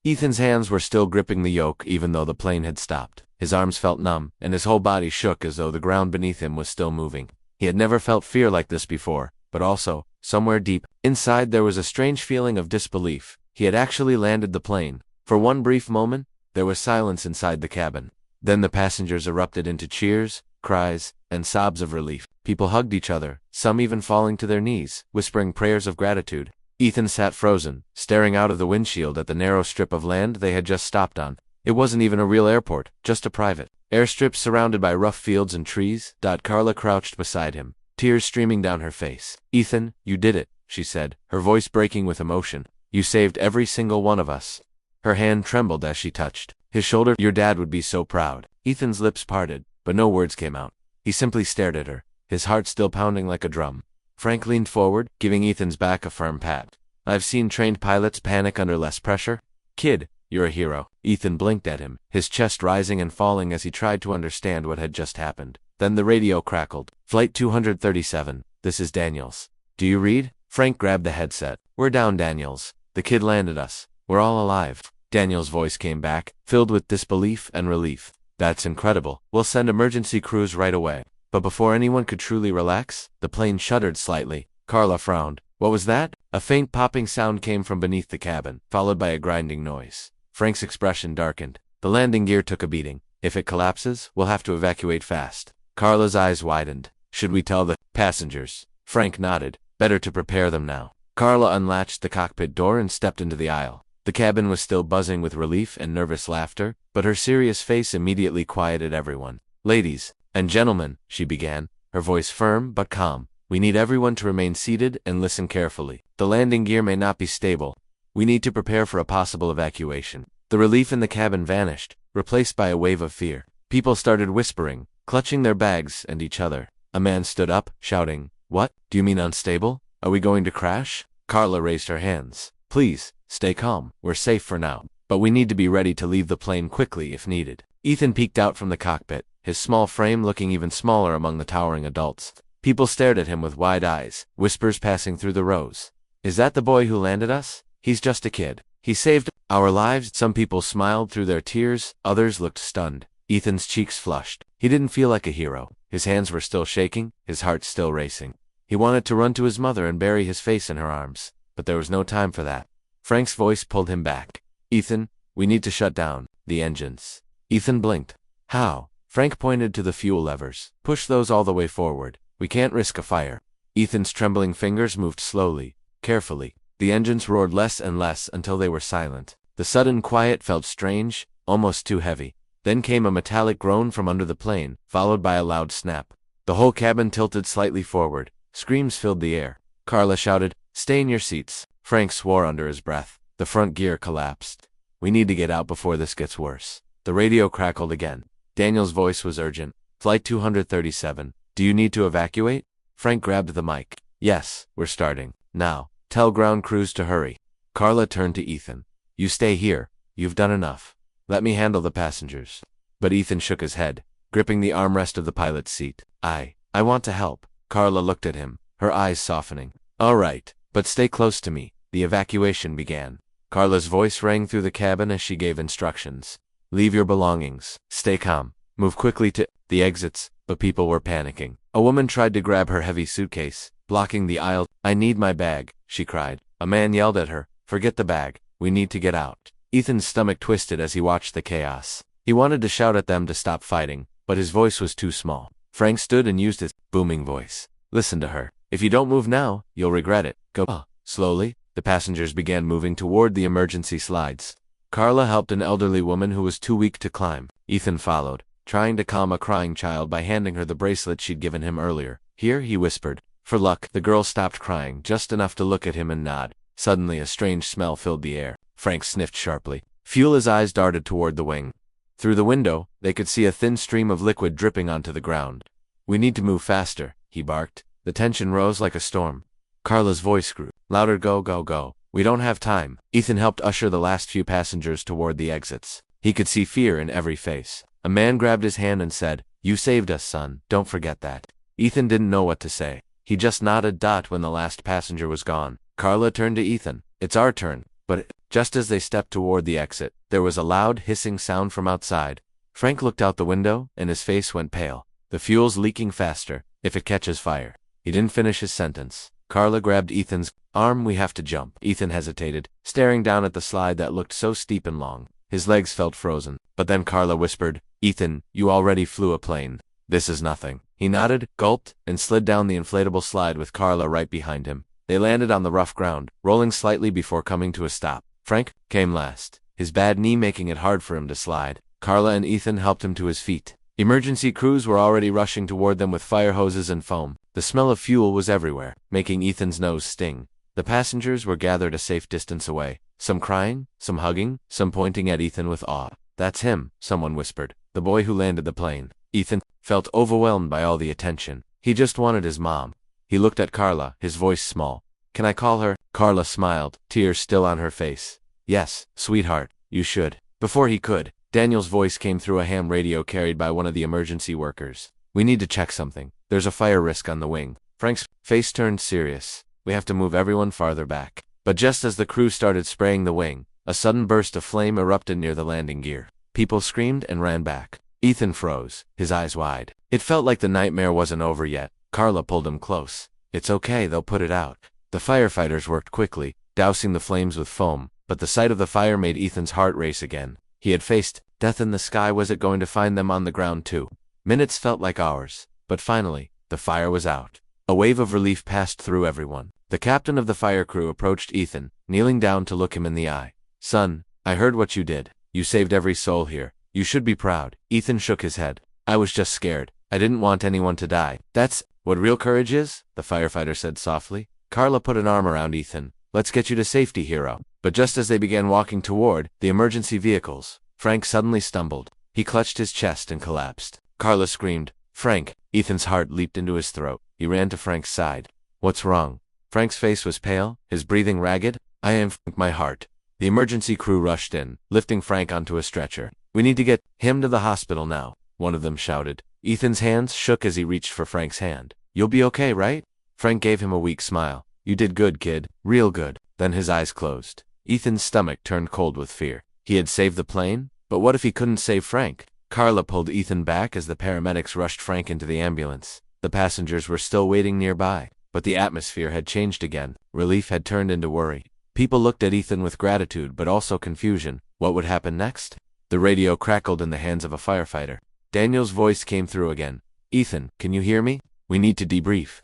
Ethan's hands were still gripping the yoke even though the plane had stopped. His arms felt numb, and his whole body shook as though the ground beneath him was still moving. He had never felt fear like this before, but also, somewhere deep inside there was a strange feeling of disbelief. He had actually landed the plane. For one brief moment, there was silence inside the cabin. Then the passengers erupted into cheers, cries, and sobs of relief. People hugged each other, some even falling to their knees, whispering prayers of gratitude. Ethan sat frozen, staring out of the windshield at the narrow strip of land they had just stopped on. It wasn't even a real airport, just a private airstrip surrounded by rough fields and trees. Carla crouched beside him, tears streaming down her face. Ethan, you did it, she said, her voice breaking with emotion. You saved every single one of us. Her hand trembled as she touched his shoulder. Your dad would be so proud. Ethan's lips parted, but no words came out. He simply stared at her, his heart still pounding like a drum. Frank leaned forward, giving Ethan's back a firm pat. I've seen trained pilots panic under less pressure. Kid, you're a hero. Ethan blinked at him, his chest rising and falling as he tried to understand what had just happened. Then the radio crackled. Flight 237, this is Daniels. Do you read? Frank grabbed the headset. We're down, Daniels. The kid landed us. We're all alive. Daniel's voice came back, filled with disbelief and relief. That's incredible. We'll send emergency crews right away. But before anyone could truly relax, the plane shuddered slightly. Carla frowned. What was that? A faint popping sound came from beneath the cabin, followed by a grinding noise. Frank's expression darkened. The landing gear took a beating. If it collapses, we'll have to evacuate fast. Carla's eyes widened. Should we tell the passengers? Frank nodded. Better to prepare them now. Carla unlatched the cockpit door and stepped into the aisle. The cabin was still buzzing with relief and nervous laughter, but her serious face immediately quieted everyone. Ladies and gentlemen, she began, her voice firm but calm. We need everyone to remain seated and listen carefully. The landing gear may not be stable. We need to prepare for a possible evacuation. The relief in the cabin vanished, replaced by a wave of fear. People started whispering, clutching their bags and each other. A man stood up, shouting, What? Do you mean unstable? Are we going to crash? Carla raised her hands. Please, stay calm. We're safe for now. But we need to be ready to leave the plane quickly if needed. Ethan peeked out from the cockpit, his small frame looking even smaller among the towering adults. People stared at him with wide eyes, whispers passing through the rows. Is that the boy who landed us? He's just a kid. He saved our lives. Some people smiled through their tears, others looked stunned. Ethan's cheeks flushed. He didn't feel like a hero. His hands were still shaking, his heart still racing. He wanted to run to his mother and bury his face in her arms, but there was no time for that. Frank's voice pulled him back. Ethan, we need to shut down the engines. Ethan blinked. How? Frank pointed to the fuel levers. Push those all the way forward. We can't risk a fire. Ethan's trembling fingers moved slowly, carefully. The engines roared less and less until they were silent. The sudden quiet felt strange, almost too heavy. Then came a metallic groan from under the plane, followed by a loud snap. The whole cabin tilted slightly forward. Screams filled the air. Carla shouted, Stay in your seats. Frank swore under his breath. The front gear collapsed. We need to get out before this gets worse. The radio crackled again. Daniel's voice was urgent. Flight 237. Do you need to evacuate? Frank grabbed the mic. Yes, we're starting. Now, tell ground crews to hurry. Carla turned to Ethan. You stay here. You've done enough. Let me handle the passengers. But Ethan shook his head, gripping the armrest of the pilot's seat. I want to help. Carla looked at him, her eyes softening. All right, but stay close to me. The evacuation began. Carla's voice rang through the cabin as she gave instructions. Leave your belongings. Stay calm. Move quickly to the exits, but people were panicking. A woman tried to grab her heavy suitcase, blocking the aisle. I need my bag, she cried. A man yelled at her. Forget the bag. We need to get out. Ethan's stomach twisted as he watched the chaos. He wanted to shout at them to stop fighting, but his voice was too small. Frank stood and used his booming voice. Listen to her. If you don't move now, you'll regret it. Go. Slowly, the passengers began moving toward the emergency slides. Carla helped an elderly woman who was too weak to climb. Ethan followed, trying to calm a crying child by handing her the bracelet she'd given him earlier. Here, he whispered. For luck, the girl stopped crying just enough to look at him and nod. Suddenly, a strange smell filled the air. Frank sniffed sharply. Fuel's eyes darted toward the wing. Through the window, they could see a thin stream of liquid dripping onto the ground. We need to move faster, he barked. The tension rose like a storm. Carla's voice grew louder. Go, go, go. We don't have time. Ethan helped usher the last few passengers toward the exits. He could see fear in every face. A man grabbed his hand and said, "You saved us, son. Don't forget that." Ethan didn't know what to say. He just nodded. When the last passenger was gone, Carla turned to Ethan. "It's our turn." But just as they stepped toward the exit, there was a loud hissing sound from outside. Frank looked out the window, and his face went pale. "The fuel's leaking faster. If it catches fire." He didn't finish his sentence. Carla grabbed Ethan's arm. "We have to jump." Ethan hesitated, staring down at the slide that looked so steep and long. His legs felt frozen. But then Carla whispered, "Ethan, you already flew a plane. This is nothing." He nodded, gulped, and slid down the inflatable slide with Carla right behind him. They landed on the rough ground, rolling slightly before coming to a stop. Frank came last, his bad knee making it hard for him to slide. Carla and Ethan helped him to his feet. Emergency crews were already rushing toward them with fire hoses and foam. The smell of fuel was everywhere, making Ethan's nose sting. The passengers were gathered a safe distance away, some crying, some hugging, some pointing at Ethan with awe. "That's him," someone whispered, "the boy who landed the plane." Ethan felt overwhelmed by all the attention. He just wanted his mom. He looked at Carla, his voice small. "Can I call her?" Carla smiled, tears still on her face. "Yes, sweetheart, you should." Before he could, Daniel's voice came through a ham radio carried by one of the emergency workers. "We need to check something. There's a fire risk on the wing." Frank's face turned serious. "We have to move everyone farther back." But just as the crew started spraying the wing, a sudden burst of flame erupted near the landing gear. People screamed and ran back. Ethan froze, his eyes wide. It felt like the nightmare wasn't over yet. Carla pulled him close. "It's okay, they'll put it out." The firefighters worked quickly, dousing the flames with foam, but the sight of the fire made Ethan's heart race again. He had faced death in the sky. Was it going to find them on the ground too? Minutes felt like hours, but finally, the fire was out. A wave of relief passed through everyone. The captain of the fire crew approached Ethan, kneeling down to look him in the eye. "Son, I heard what you did. You saved every soul here. You should be proud." Ethan shook his head. "I was just scared. I didn't want anyone to die." "That's what real courage is," the firefighter said softly. Carla put an arm around Ethan. "Let's get you to safety, hero." But just as they began walking toward the emergency vehicles, Frank suddenly stumbled. He clutched his chest and collapsed. Carla screamed, "Frank!" Ethan's heart leaped into his throat. He ran to Frank's side. "What's wrong?" Frank's face was pale, his breathing ragged. "I am my heart." The emergency crew rushed in, lifting Frank onto a stretcher. "We need to get him to the hospital now," one of them shouted. Ethan's hands shook as he reached for Frank's hand. "You'll be okay, right?" Frank gave him a weak smile. "You did good, kid. Real good." Then his eyes closed. Ethan's stomach turned cold with fear. He had saved the plane, but what if he couldn't save Frank? Carla pulled Ethan back as the paramedics rushed Frank into the ambulance. The passengers were still waiting nearby, but the atmosphere had changed again. Relief had turned into worry. People looked at Ethan with gratitude but also confusion. What would happen next? The radio crackled in the hands of a firefighter. Daniel's voice came through again. "Ethan, can you hear me? We need to debrief.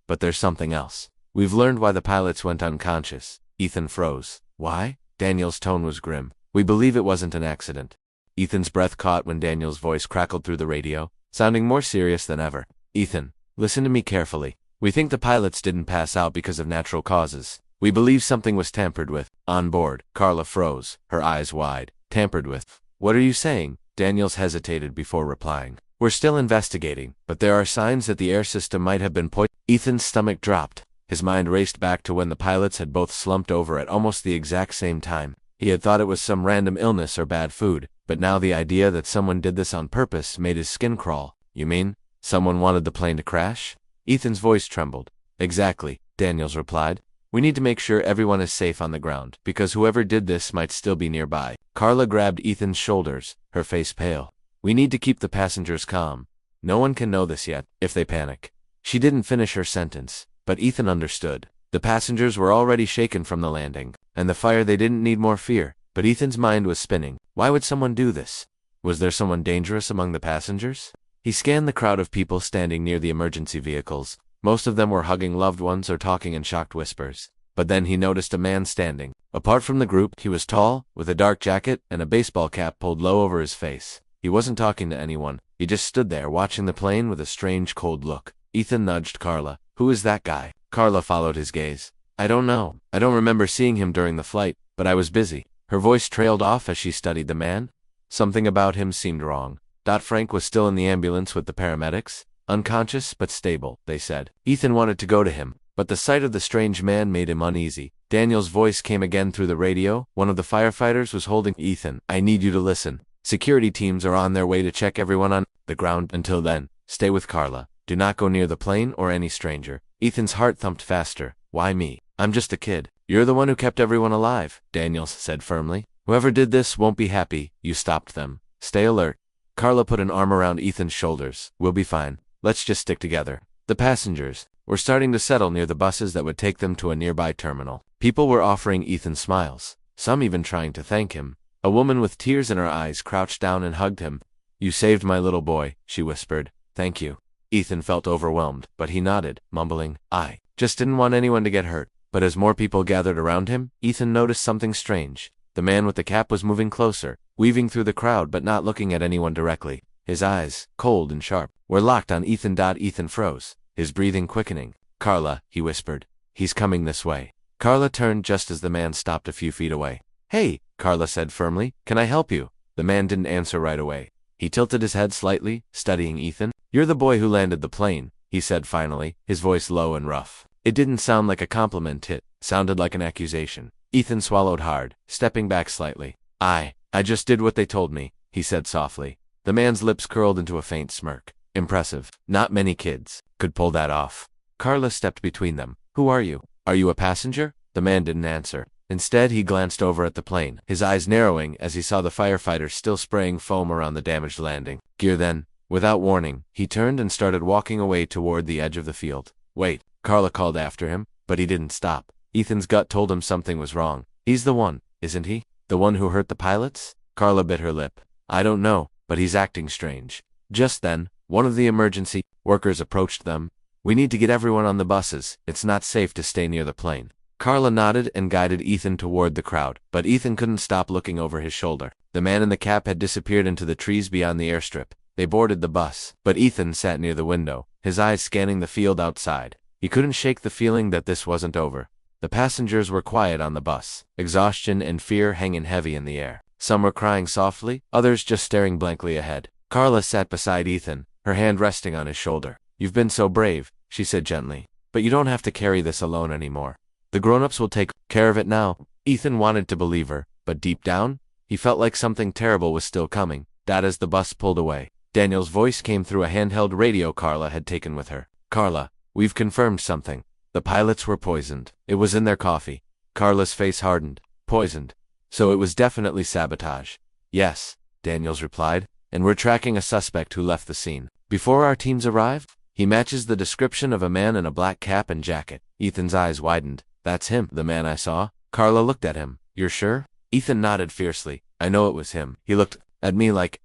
But there's something else. We've learned why the pilots went unconscious." Ethan froze. "Why?" Daniel's tone was grim. "We believe it wasn't an accident." Ethan's breath caught when Daniel's voice crackled through the radio, sounding more serious than ever. "Ethan, listen to me carefully. We think the pilots didn't pass out because of natural causes. We believe something was tampered with on board." Carla froze, her eyes wide. "Tampered with? What are you saying?" Daniels hesitated before replying. "We're still investigating, but there are signs that the air system might have been poisoned." Ethan's stomach dropped. His mind raced back to when the pilots had both slumped over at almost the exact same time. He had thought it was some random illness or bad food, but now the idea that someone did this on purpose made his skin crawl. "You mean, someone wanted the plane to crash?" Ethan's voice trembled. "Exactly," Daniels replied. "We need to make sure everyone is safe on the ground, because whoever did this might still be nearby." Carla grabbed Ethan's shoulders, her face pale. "We need to keep the passengers calm. No one can know this yet, if they panic." She didn't finish her sentence, but Ethan understood. The passengers were already shaken from the landing, and the fire. They didn't need more fear, but Ethan's mind was spinning. Why would someone do this? Was there someone dangerous among the passengers? He scanned the crowd of people standing near the emergency vehicles. Most of them were hugging loved ones or talking in shocked whispers. But then he noticed a man standing. Apart from the group, he was tall, with a dark jacket and a baseball cap pulled low over his face. He wasn't talking to anyone. He just stood there watching the plane with a strange cold look. Ethan nudged Carla. "Who is that guy?" Carla followed his gaze. "I don't know. I don't remember seeing him during the flight, but I was busy." Her voice trailed off as she studied the man. Something about him seemed wrong. Frank was still in the ambulance with the paramedics. Unconscious but stable, they said. Ethan wanted to go to him, but the sight of the strange man made him uneasy. Daniel's voice came again through the radio. One of the firefighters was holding Ethan. I need you to listen. Security teams are on their way to check everyone on the ground. Until then, stay with Carla. Do not go near the plane or any stranger. Ethan's heart thumped faster. Why me? I'm just a kid. You're the one who kept everyone alive, Daniels said firmly. Whoever did this won't be happy. You stopped them. Stay alert. Carla put an arm around Ethan's shoulders. We'll be fine. Let's just stick together. The passengers were starting to settle near the buses that would take them to a nearby terminal. People were offering Ethan smiles, some even trying to thank him. A woman with tears in her eyes crouched down and hugged him. You saved my little boy, she whispered. Thank you. Ethan felt overwhelmed, but he nodded, mumbling, I just didn't want anyone to get hurt. But as more people gathered around him, Ethan noticed something strange. The man with the cap was moving closer, weaving through the crowd but not looking at anyone directly. His eyes, cold and sharp, were locked on Ethan. Ethan froze, his breathing quickening. Carla, he whispered. He's coming this way. Carla turned just as the man stopped a few feet away. Hey, Carla said firmly, can I help you? The man didn't answer right away. He tilted his head slightly, studying Ethan. You're the boy who landed the plane, he said finally, his voice low and rough. It didn't sound like a compliment, it sounded like an accusation. Ethan swallowed hard, stepping back slightly. I just did what they told me, he said softly. The man's lips curled into a faint smirk. Impressive. Not many kids could pull that off. Carla stepped between them. Who are you? Are you a passenger? The man didn't answer. Instead, he glanced over at the plane, his eyes narrowing as he saw the firefighters still spraying foam around the damaged landing gear. Then, without warning, he turned and started walking away toward the edge of the field. Wait, Carla called after him, but he didn't stop. Ethan's gut told him something was wrong. He's the one, isn't he? The one who hurt the pilots? Carla bit her lip. I don't know, but he's acting strange. Just then, one of the emergency workers approached them. We need to get everyone on the buses. It's not safe to stay near the plane. Carla nodded and guided Ethan toward the crowd, but Ethan couldn't stop looking over his shoulder. The man in the cap had disappeared into the trees beyond the airstrip. They boarded the bus, but Ethan sat near the window, his eyes scanning the field outside. He couldn't shake the feeling that this wasn't over. The passengers were quiet on the bus, exhaustion and fear hanging heavy in the air. Some were crying softly, others just staring blankly ahead. Carla sat beside Ethan, her hand resting on his shoulder. You've been so brave, she said gently, but you don't have to carry this alone anymore. The grown-ups will take care of it now. Ethan wanted to believe her, but deep down, he felt like something terrible was still coming. As the bus pulled away, Daniel's voice came through a handheld radio Carla had taken with her. Carla, we've confirmed something. The pilots were poisoned. It was in their coffee. Carla's face hardened. Poisoned. So it was definitely sabotage. Yes, Daniels replied, and we're tracking a suspect who left the scene. Before our teams arrive, he matches the description of a man in a black cap and jacket. Ethan's eyes widened. That's him, the man I saw. Carla looked at him. You're sure? Ethan nodded fiercely. I know it was him. He looked at me like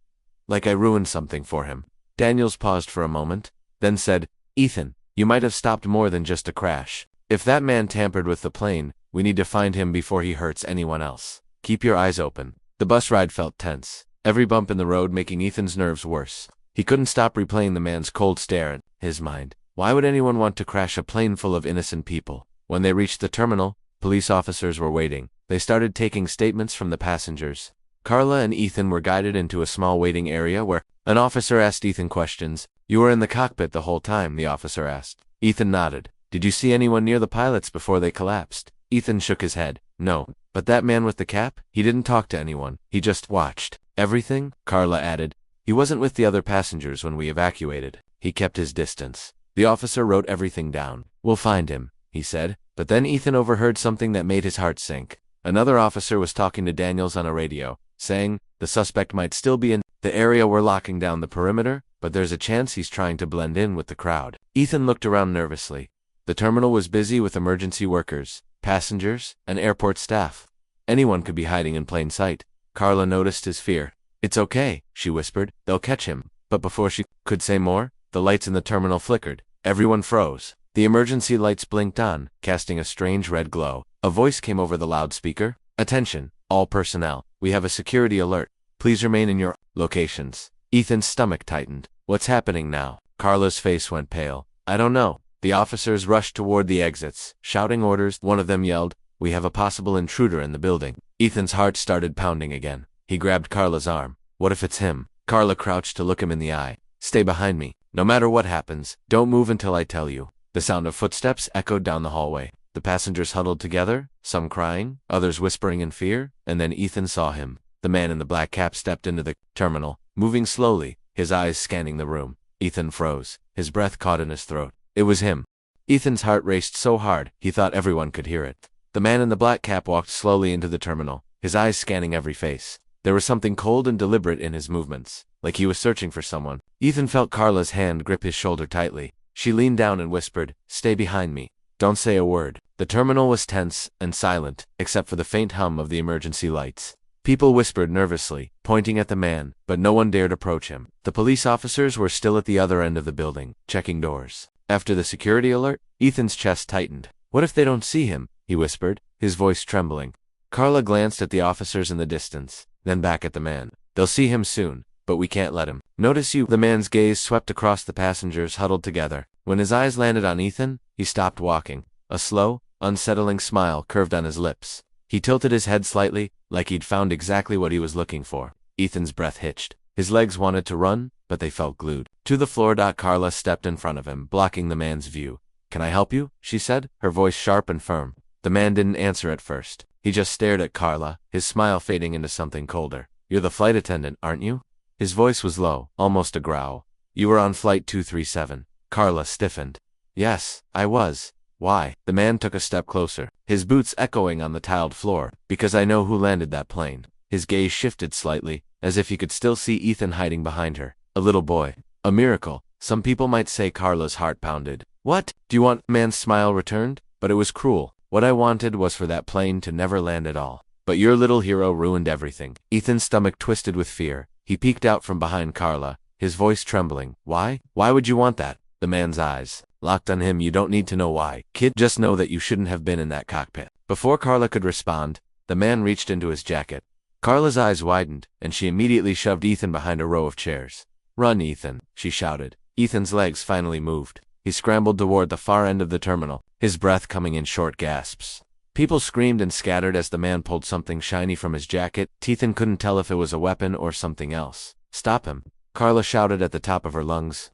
I ruined something for him. Daniels paused for a moment, then said, Ethan, you might have stopped more than just a crash. If that man tampered with the plane, we need to find him before he hurts anyone else. Keep your eyes open. The bus ride felt tense, every bump in the road making Ethan's nerves worse. He couldn't stop replaying the man's cold stare in his mind. Why would anyone want to crash a plane full of innocent people? When they reached the terminal, police officers were waiting. They started taking statements from the passengers. Carla and Ethan were guided into a small waiting area where an officer asked Ethan questions. You were in the cockpit the whole time, the officer asked. Ethan nodded. Did you see anyone near the pilots before they collapsed? Ethan shook his head. No. But that man with the cap? He didn't talk to anyone. He just watched. Everything? Carla added. He wasn't with the other passengers when we evacuated. He kept his distance. The officer wrote everything down. We'll find him, he said. But then Ethan overheard something that made his heart sink. Another officer was talking to Daniels on a radio, saying, the suspect might still be in the area. We're locking down the perimeter, but there's a chance he's trying to blend in with the crowd. Ethan looked around nervously. The terminal was busy with emergency workers, passengers, and airport staff. Anyone could be hiding in plain sight. Carla noticed his fear. It's okay, she whispered. They'll catch him. But before she could say more, the lights in the terminal flickered. Everyone froze. The emergency lights blinked on, casting a strange red glow. A voice came over the loudspeaker. Attention, all personnel. We have a security alert. Please remain in your locations. Ethan's stomach tightened. What's happening now? Carla's face went pale. I don't know. The officers rushed toward the exits, shouting orders. One of them yelled, we have a possible intruder in the building. Ethan's heart started pounding again. He grabbed Carla's arm. What if it's him? Carla crouched to look him in the eye. Stay behind me. No matter what happens, don't move until I tell you. The sound of footsteps echoed down the hallway. The passengers huddled together, some crying, others whispering in fear, and then Ethan saw him. The man in the black cap stepped into the terminal, moving slowly, his eyes scanning the room. Ethan froze, his breath caught in his throat. It was him. Ethan's heart raced so hard, he thought everyone could hear it. The man in the black cap walked slowly into the terminal, his eyes scanning every face. There was something cold and deliberate in his movements, like he was searching for someone. Ethan felt Carla's hand grip his shoulder tightly. She leaned down and whispered, "Stay behind me. Don't say a word." The terminal was tense and silent, except for the faint hum of the emergency lights. People whispered nervously, pointing at the man, but no one dared approach him. The police officers were still at the other end of the building, checking doors. After the security alert, Ethan's chest tightened. "What if they don't see him?" he whispered, his voice trembling. Carla glanced at the officers in the distance, then back at the man. "They'll see him soon, but we can't let him. Notice you." The man's gaze swept across the passengers huddled together. When his eyes landed on Ethan, he stopped walking. A slow, unsettling smile curved on his lips. He tilted his head slightly, like he'd found exactly what he was looking for. Ethan's breath hitched. His legs wanted to run, but they felt glued to the floor. Carla stepped in front of him, blocking the man's view. "Can I help you?" she said, her voice sharp and firm. The man didn't answer at first. He just stared at Carla, his smile fading into something colder. "You're the flight attendant, aren't you?" His voice was low, almost a growl. "You were on flight 237. Carla stiffened. "Yes, I was. Why?" The man took a step closer, his boots echoing on the tiled floor. "Because I know who landed that plane." His gaze shifted slightly, as if he could still see Ethan hiding behind her. "A little boy. A miracle. Some people might say." Carla's heart pounded. "What do you want?" The man's smile returned, but it was cruel. "What I wanted was for that plane to never land at all. But your little hero ruined everything." Ethan's stomach twisted with fear. He peeked out from behind Carla, his voice trembling. "Why? Why would you want that?" The man's eyes locked on him. "You don't need to know why, kid. Just know that you shouldn't have been in that cockpit." Before Carla could respond, the man reached into his jacket. Carla's eyes widened, and she immediately shoved Ethan behind a row of chairs. "Run, Ethan," she shouted. Ethan's legs finally moved. He scrambled toward the far end of the terminal, his breath coming in short gasps. People screamed and scattered as the man pulled something shiny from his jacket. Ethan couldn't tell if it was a weapon or something else. "Stop him," Carla shouted at the top of her lungs.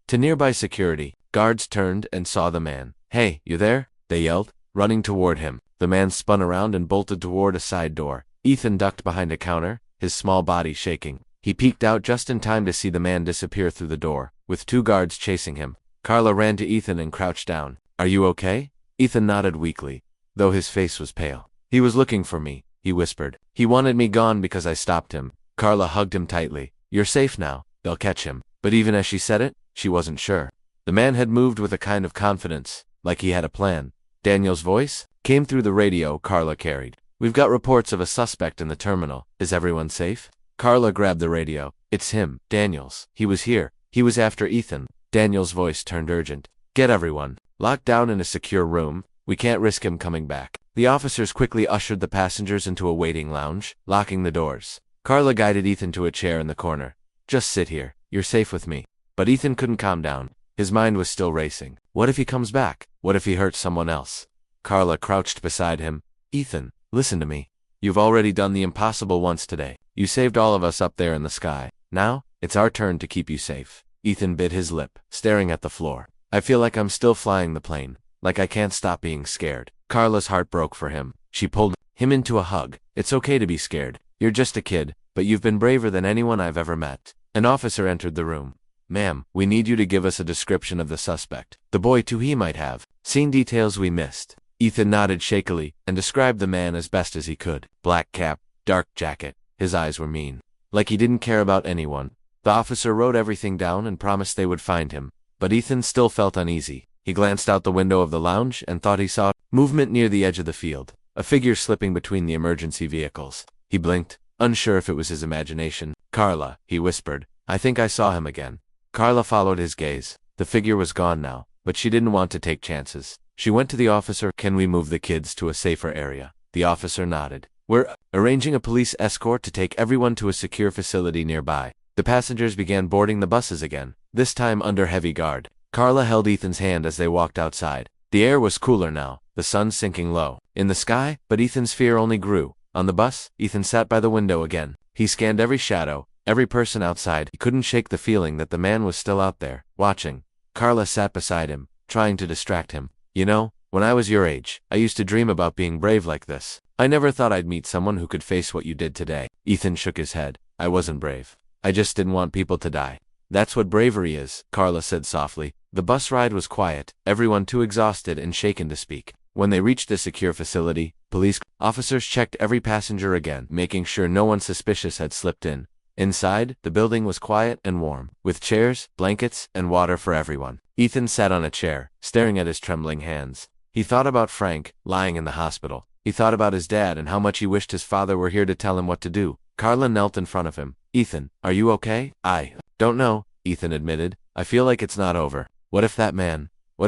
To nearby security, guards turned and saw the man. "Hey, you there?" they yelled, running toward him. The man spun around and bolted toward a side door. Ethan ducked behind a counter, his small body shaking. He peeked out just in time to see the man disappear through the door, with 2 guards chasing him. Carla ran to Ethan and crouched down. "Are you okay?" Ethan nodded weakly, though his face was pale. "He was looking for me," he whispered. "He wanted me gone because I stopped him." Carla hugged him tightly. "You're safe now. They'll catch him." But even as she said it, she wasn't sure. The man had moved with a kind of confidence, like he had a plan. Daniel's voice came through the radio Carla carried. "We've got reports of a suspect in the terminal. Is everyone safe?" Carla grabbed the radio. "It's him, Daniels. He was here. He was after Ethan." Daniel's voice turned urgent. "Get everyone locked down in a secure room. We can't risk him coming back." The officers quickly ushered the passengers into a waiting lounge, locking the doors. Carla guided Ethan to a chair in the corner. "Just sit here. You're safe with me." But Ethan couldn't calm down. His mind was still racing. What if he comes back? What if he hurts someone else? Carla crouched beside him. "Ethan, listen to me. You've already done the impossible once today. You saved all of us up there in the sky. Now, it's our turn to keep you safe." Ethan bit his lip, staring at the floor. "I feel like I'm still flying the plane, like I can't stop being scared." Carla's heart broke for him. She pulled him into a hug. "It's okay to be scared. You're just a kid, but you've been braver than anyone I've ever met." An officer entered the room. "Ma'am, we need you to give us a description of the suspect. The boy too, he might have seen details we missed." Ethan nodded shakily and described the man as best as he could. Black cap, dark jacket. His eyes were mean, like he didn't care about anyone. The officer wrote everything down and promised they would find him. But Ethan still felt uneasy. He glanced out the window of the lounge and thought he saw movement near the edge of the field, a figure slipping between the emergency vehicles. He blinked, unsure if it was his imagination. "Carla," he whispered, "I think I saw him again." Carla followed his gaze. The figure was gone now, but she didn't want to take chances. She went to the officer. "Can we move the kids to a safer area?" The officer nodded. "We're arranging a police escort to take everyone to a secure facility nearby." The passengers began boarding the buses again, this time under heavy guard. Carla held Ethan's hand as they walked outside. The air was cooler now, the sun sinking low in the sky, but Ethan's fear only grew. On the bus, Ethan sat by the window again. He scanned every shadow, every person outside. He couldn't shake the feeling that the man was still out there, watching. Carla sat beside him, trying to distract him. "You know, When I was your age, I used to dream about being brave like this. I never thought I'd meet someone who could face what you did today." Ethan shook his head. "I wasn't brave. I just didn't want people to die." "That's what bravery is," Carla said softly. The bus ride was quiet, everyone too exhausted and shaken to speak. When they reached the secure facility, police officers checked every passenger again, making sure no one suspicious had slipped in. Inside, the building was quiet and warm, with chairs, blankets, and water for everyone. Ethan sat on a chair, staring at his trembling hands. He thought about Frank, lying in the hospital. He thought about his dad and how much he wished his father were here to tell him what to do. Carla knelt in front of him. "Ethan, are you okay?" "I don't know," Ethan admitted. "I feel like it's not over. What if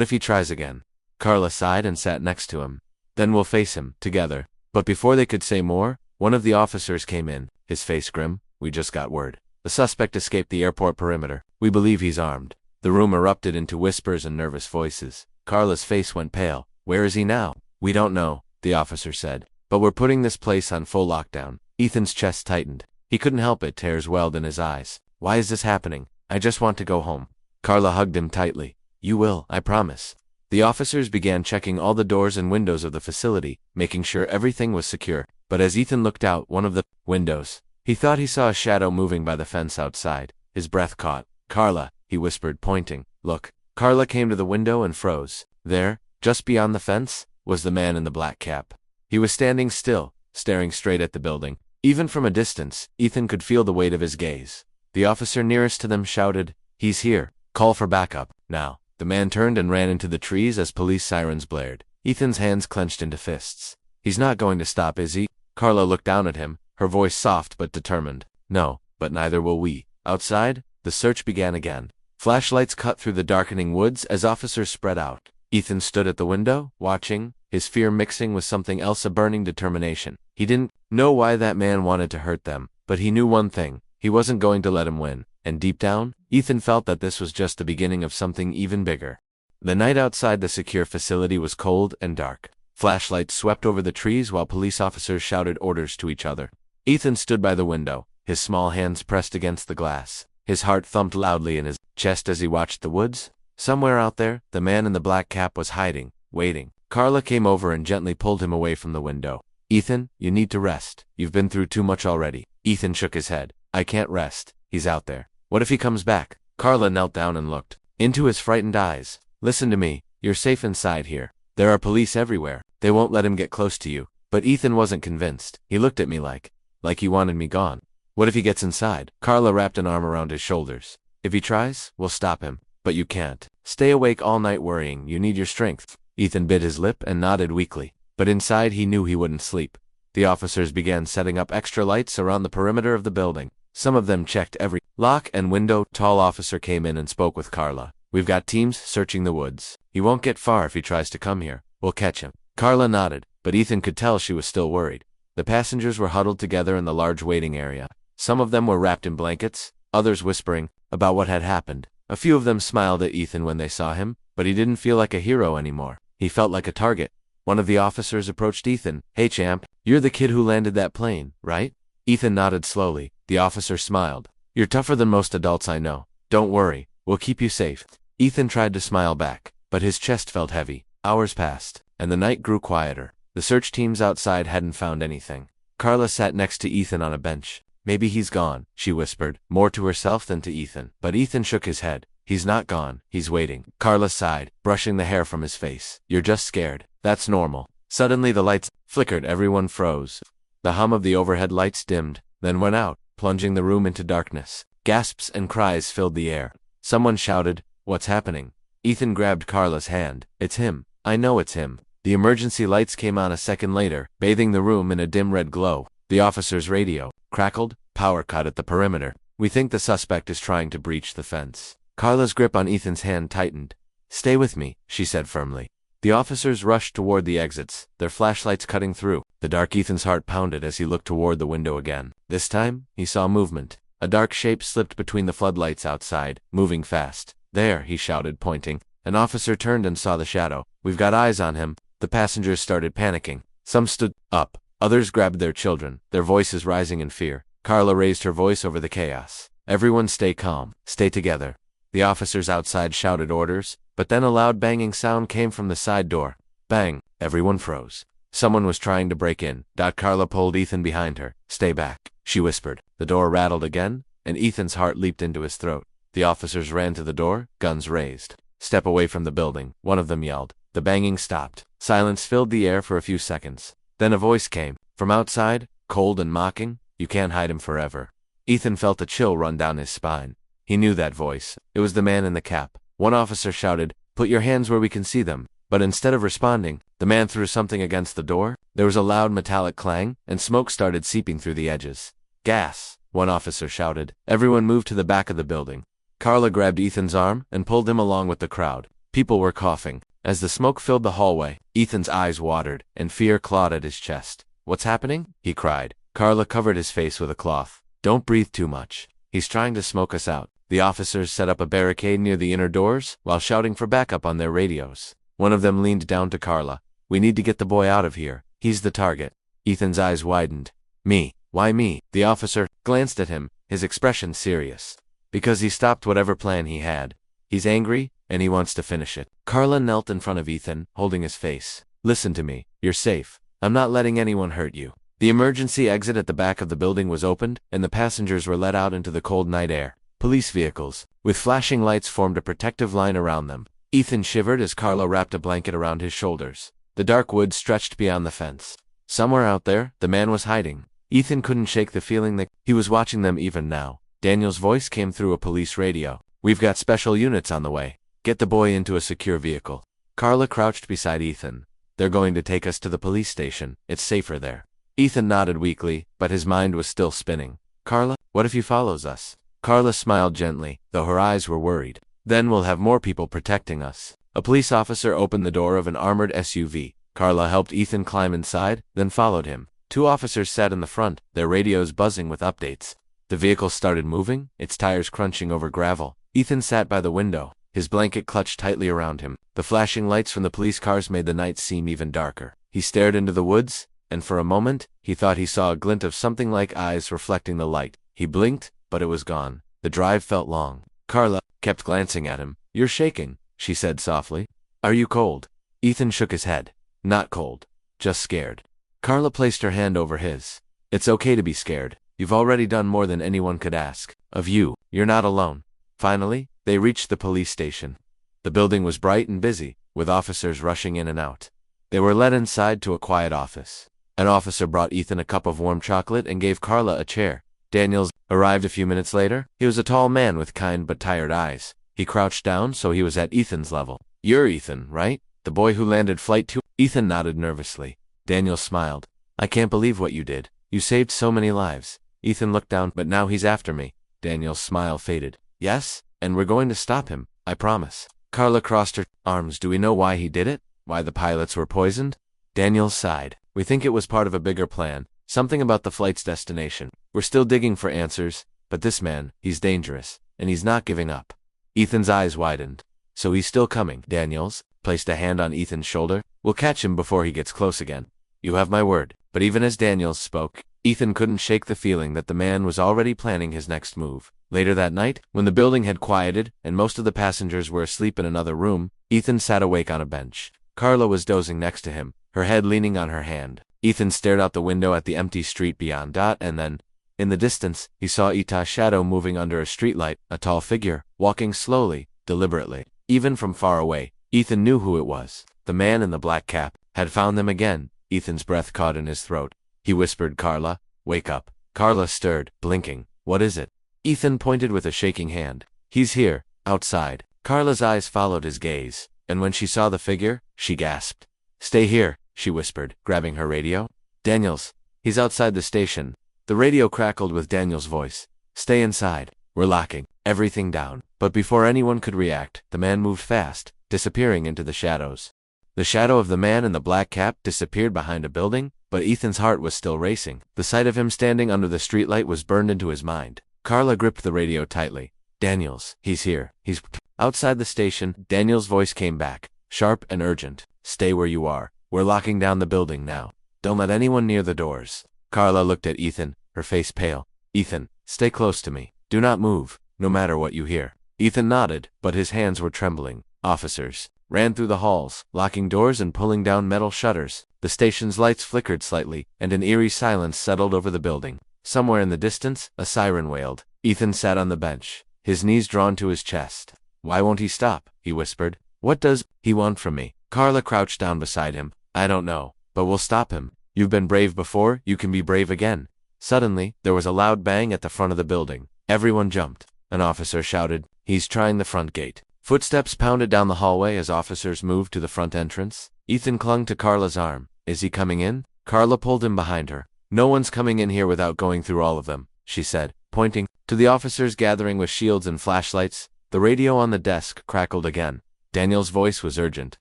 he tries again?" Carla sighed and sat next to him. "Then we'll face him, together." But before they could say more, one of the officers came in, his face grim. "We just got word. The suspect escaped the airport perimeter. We believe he's armed." The room erupted into whispers and nervous voices. Carla's face went pale. "Where is he now?" "We don't know," the officer said. "But we're putting this place on full lockdown." Ethan's chest tightened. He couldn't help it, tears welled in his eyes. "Why is this happening? I just want to go home." Carla hugged him tightly. "You will, I promise." The officers began checking all the doors and windows of the facility, making sure everything was secure. But as Ethan looked out one of the windows, he thought he saw a shadow moving by the fence outside. His breath caught. "Carla," he whispered, pointing. "Look." Carla came to the window and froze. There, just beyond the fence, was the man in the black cap. He was standing still, staring straight at the building. Even from a distance, Ethan could feel the weight of his gaze. The officer nearest to them shouted, "He's here. Call for backup, now." The man turned and ran into the trees as police sirens blared. Ethan's hands clenched into fists. "He's not going to stop, is he?" Carla looked down at him, her voice soft but determined. "No, but neither will we." Outside, the search began again. Flashlights cut through the darkening woods as officers spread out. Ethan stood at the window, watching, his fear mixing with something else, a burning determination. He didn't know why that man wanted to hurt them, but he knew one thing: he wasn't going to let him win. And deep down, Ethan felt that this was just the beginning of something even bigger. The night outside the secure facility was cold and dark. Flashlights swept over the trees while police officers shouted orders to each other. Ethan stood by the window, his small hands pressed against the glass. His heart thumped loudly in his chest as he watched the woods. Somewhere out there, the man in the black cap was hiding, waiting. Carla came over and gently pulled him away from the window. "Ethan, you need to rest. You've been through too much already." Ethan shook his head. "I can't rest. He's out there. What if he comes back?" Carla knelt down and looked into his frightened eyes. "Listen to me. You're safe inside here. There are police everywhere. They won't let him get close to you." But Ethan wasn't convinced. He looked at me like he wanted me gone. "What if he gets inside?" Carla wrapped an arm around his shoulders. "If he tries, we'll stop him. But you can't stay awake all night worrying. You need your strength." Ethan bit his lip and nodded weakly. But inside he knew he wouldn't sleep. The officers began setting up extra lights around the perimeter of the building. Some of them checked every lock and window. Tall officer came in and spoke with Carla. "We've got teams searching the woods. He won't get far if he tries to come here. We'll catch him." Carla nodded, but Ethan could tell she was still worried. The passengers were huddled together in the large waiting area. Some of them were wrapped in blankets, others whispering about what had happened. A few of them smiled at Ethan when they saw him, but he didn't feel like a hero anymore. He felt like a target. One of the officers approached Ethan. "Hey champ, you're the kid who landed that plane, right?" Ethan nodded slowly. The officer smiled. "You're tougher than most adults I know. Don't worry, we'll keep you safe." Ethan tried to smile back, but his chest felt heavy. Hours passed, and the night grew quieter. The search teams outside hadn't found anything. Carla sat next to Ethan on a bench. "Maybe he's gone," she whispered, more to herself than to Ethan. But Ethan shook his head. "He's not gone, he's waiting." Carla sighed, brushing the hair from his face. "You're just scared. That's normal." Suddenly the lights flickered, everyone froze. The hum of the overhead lights dimmed, then went out, plunging the room into darkness. Gasps and cries filled the air. Someone shouted, "What's happening?" Ethan grabbed Carla's hand. "It's him. I know it's him." The emergency lights came on a second later, bathing the room in a dim red glow. The officer's radio crackled. "Power cut at the perimeter. We think the suspect is trying to breach the fence." Carla's grip on Ethan's hand tightened. "Stay with me," she said firmly. The officers rushed toward the exits, their flashlights cutting through. The dark Ethan's heart pounded as he looked toward the window again. This time, he saw movement. A dark shape slipped between the floodlights outside, moving fast. "There," he shouted, pointing. An officer turned and saw the shadow. "We've got eyes on him." The passengers started panicking. Some stood up. Others grabbed their children, their voices rising in fear. Carla raised her voice over the chaos. "Everyone stay calm. Stay together." The officers outside shouted orders, but then a loud banging sound came from the side door. Bang! Everyone froze. Someone was trying to break in. Carla pulled Ethan behind her. Stay back, she whispered. The door rattled again, and Ethan's heart leaped into his throat. The officers ran to the door, guns raised. Step away from the building, one of them yelled. The banging stopped. Silence filled the air for a few seconds. Then a voice came. From outside, cold and mocking, you can't hide him forever. Ethan felt a chill run down his spine. He knew that voice. It was the man in the cap. One officer shouted, "Put your hands where we can see them." But instead of responding, the man threw something against the door. There was a loud metallic clang, and smoke started seeping through the edges. Gas, one officer shouted. Everyone moved to the back of the building. Carla grabbed Ethan's arm and pulled him along with the crowd. People were coughing. As the smoke filled the hallway, Ethan's eyes watered, and fear clawed at his chest. "What's happening?" he cried. Carla covered his face with a cloth. "Don't breathe too much. He's trying to smoke us out." The officers set up a barricade near the inner doors, while shouting for backup on their radios. One of them leaned down to Carla. "We need to get the boy out of here. He's the target." Ethan's eyes widened. "Me? Why me?" The officer glanced at him, his expression serious. "Because he stopped whatever plan he had. He's angry, and he wants to finish it." Carla knelt in front of Ethan, holding his face. "Listen to me. You're safe. I'm not letting anyone hurt you." The emergency exit at the back of the building was opened, and the passengers were let out into the cold night air. Police vehicles, with flashing lights, formed a protective line around them. Ethan shivered as Carla wrapped a blanket around his shoulders. The dark woods stretched beyond the fence. Somewhere out there, the man was hiding. Ethan couldn't shake the feeling that he was watching them even now. Daniel's voice came through a police radio. "We've got special units on the way. Get the boy into a secure vehicle." Carla crouched beside Ethan. "They're going to take us to the police station. It's safer there." Ethan nodded weakly, but his mind was still spinning. "Carla, what if he follows us?" Carla smiled gently, though her eyes were worried. "Then we'll have more people protecting us." A police officer opened the door of an armored SUV. Carla helped Ethan climb inside, then followed him. Two officers sat in the front, their radios buzzing with updates. The vehicle started moving, its tires crunching over gravel. Ethan sat by the window, his blanket clutched tightly around him. The flashing lights from the police cars made the night seem even darker. He stared into the woods, and for a moment, he thought he saw a glint of something like eyes reflecting the light. He blinked, but it was gone. The drive felt long. Carla kept glancing at him. "You're shaking," she said softly. "Are you cold?" Ethan shook his head. "Not cold. Just scared." Carla placed her hand over his. "It's okay to be scared. You've already done more than anyone could ask of you. You're not alone." Finally, they reached the police station. The building was bright and busy, with officers rushing in and out. They were led inside to a quiet office. An officer brought Ethan a cup of warm chocolate and gave Carla a chair. Daniels arrived a few minutes later. He was a tall man with kind but tired eyes. He crouched down so he was at Ethan's level. "You're Ethan, right? The boy who landed Flight 2? Ethan nodded nervously. Daniels smiled. "I can't believe what you did. You saved so many lives." Ethan looked down. "But now he's after me." Daniels' smile faded. "Yes, and we're going to stop him, I promise." Carla crossed her arms. "Do we know why he did it? Why the pilots were poisoned?" Daniels sighed. "We think it was part of a bigger plan. Something about the flight's destination. We're still digging for answers, but this man, he's dangerous, and he's not giving up." Ethan's eyes widened. "So he's still coming." Daniels placed a hand on Ethan's shoulder. "We'll catch him before he gets close again. You have my word." But even as Daniels spoke, Ethan couldn't shake the feeling that the man was already planning his next move. Later that night, when the building had quieted and most of the passengers were asleep in another room, Ethan sat awake on a bench. Carla was dozing next to him, her head leaning on her hand. Ethan stared out the window at the empty street beyond. And then, in the distance, he saw Ita's shadow moving under a streetlight, a tall figure, walking slowly, deliberately. Even from far away, Ethan knew who it was. The man in the black cap had found them again. Ethan's breath caught in his throat. He whispered, "Carla, wake up." Carla stirred, blinking. "What is it?" Ethan pointed with a shaking hand. "He's here, outside." Carla's eyes followed his gaze, and when she saw the figure, she gasped. "Stay here," she whispered, grabbing her radio. "Daniels, he's outside the station." The radio crackled with Daniel's voice. "Stay inside. We're locking everything down." But before anyone could react, the man moved fast, disappearing into the shadows. The shadow of the man in the black cap disappeared behind a building, but Ethan's heart was still racing. The sight of him standing under the streetlight was burned into his mind. Carla gripped the radio tightly. "Daniels, he's here. He's outside the station." Daniel's voice came back, sharp and urgent. "Stay where you are. We're locking down the building now. Don't let anyone near the doors." Carla looked at Ethan, her face pale. "Ethan, stay close to me. Do not move, no matter what you hear." Ethan nodded, but his hands were trembling. Officers ran through the halls, locking doors and pulling down metal shutters. The station's lights flickered slightly, and an eerie silence settled over the building. Somewhere in the distance, a siren wailed. Ethan sat on the bench, his knees drawn to his chest. "Why won't he stop?" he whispered. "What does he want from me?" Carla crouched down beside him. "I don't know, but we'll stop him. You've been brave before, you can be brave again." Suddenly, there was a loud bang at the front of the building. Everyone jumped. An officer shouted, "He's trying the front gate." Footsteps pounded down the hallway as officers moved to the front entrance. Ethan clung to Carla's arm. "Is he coming in?" Carla pulled him behind her. "No one's coming in here without going through all of them," she said, pointing to the officers gathering with shields and flashlights. The radio on the desk crackled again. Daniel's voice was urgent.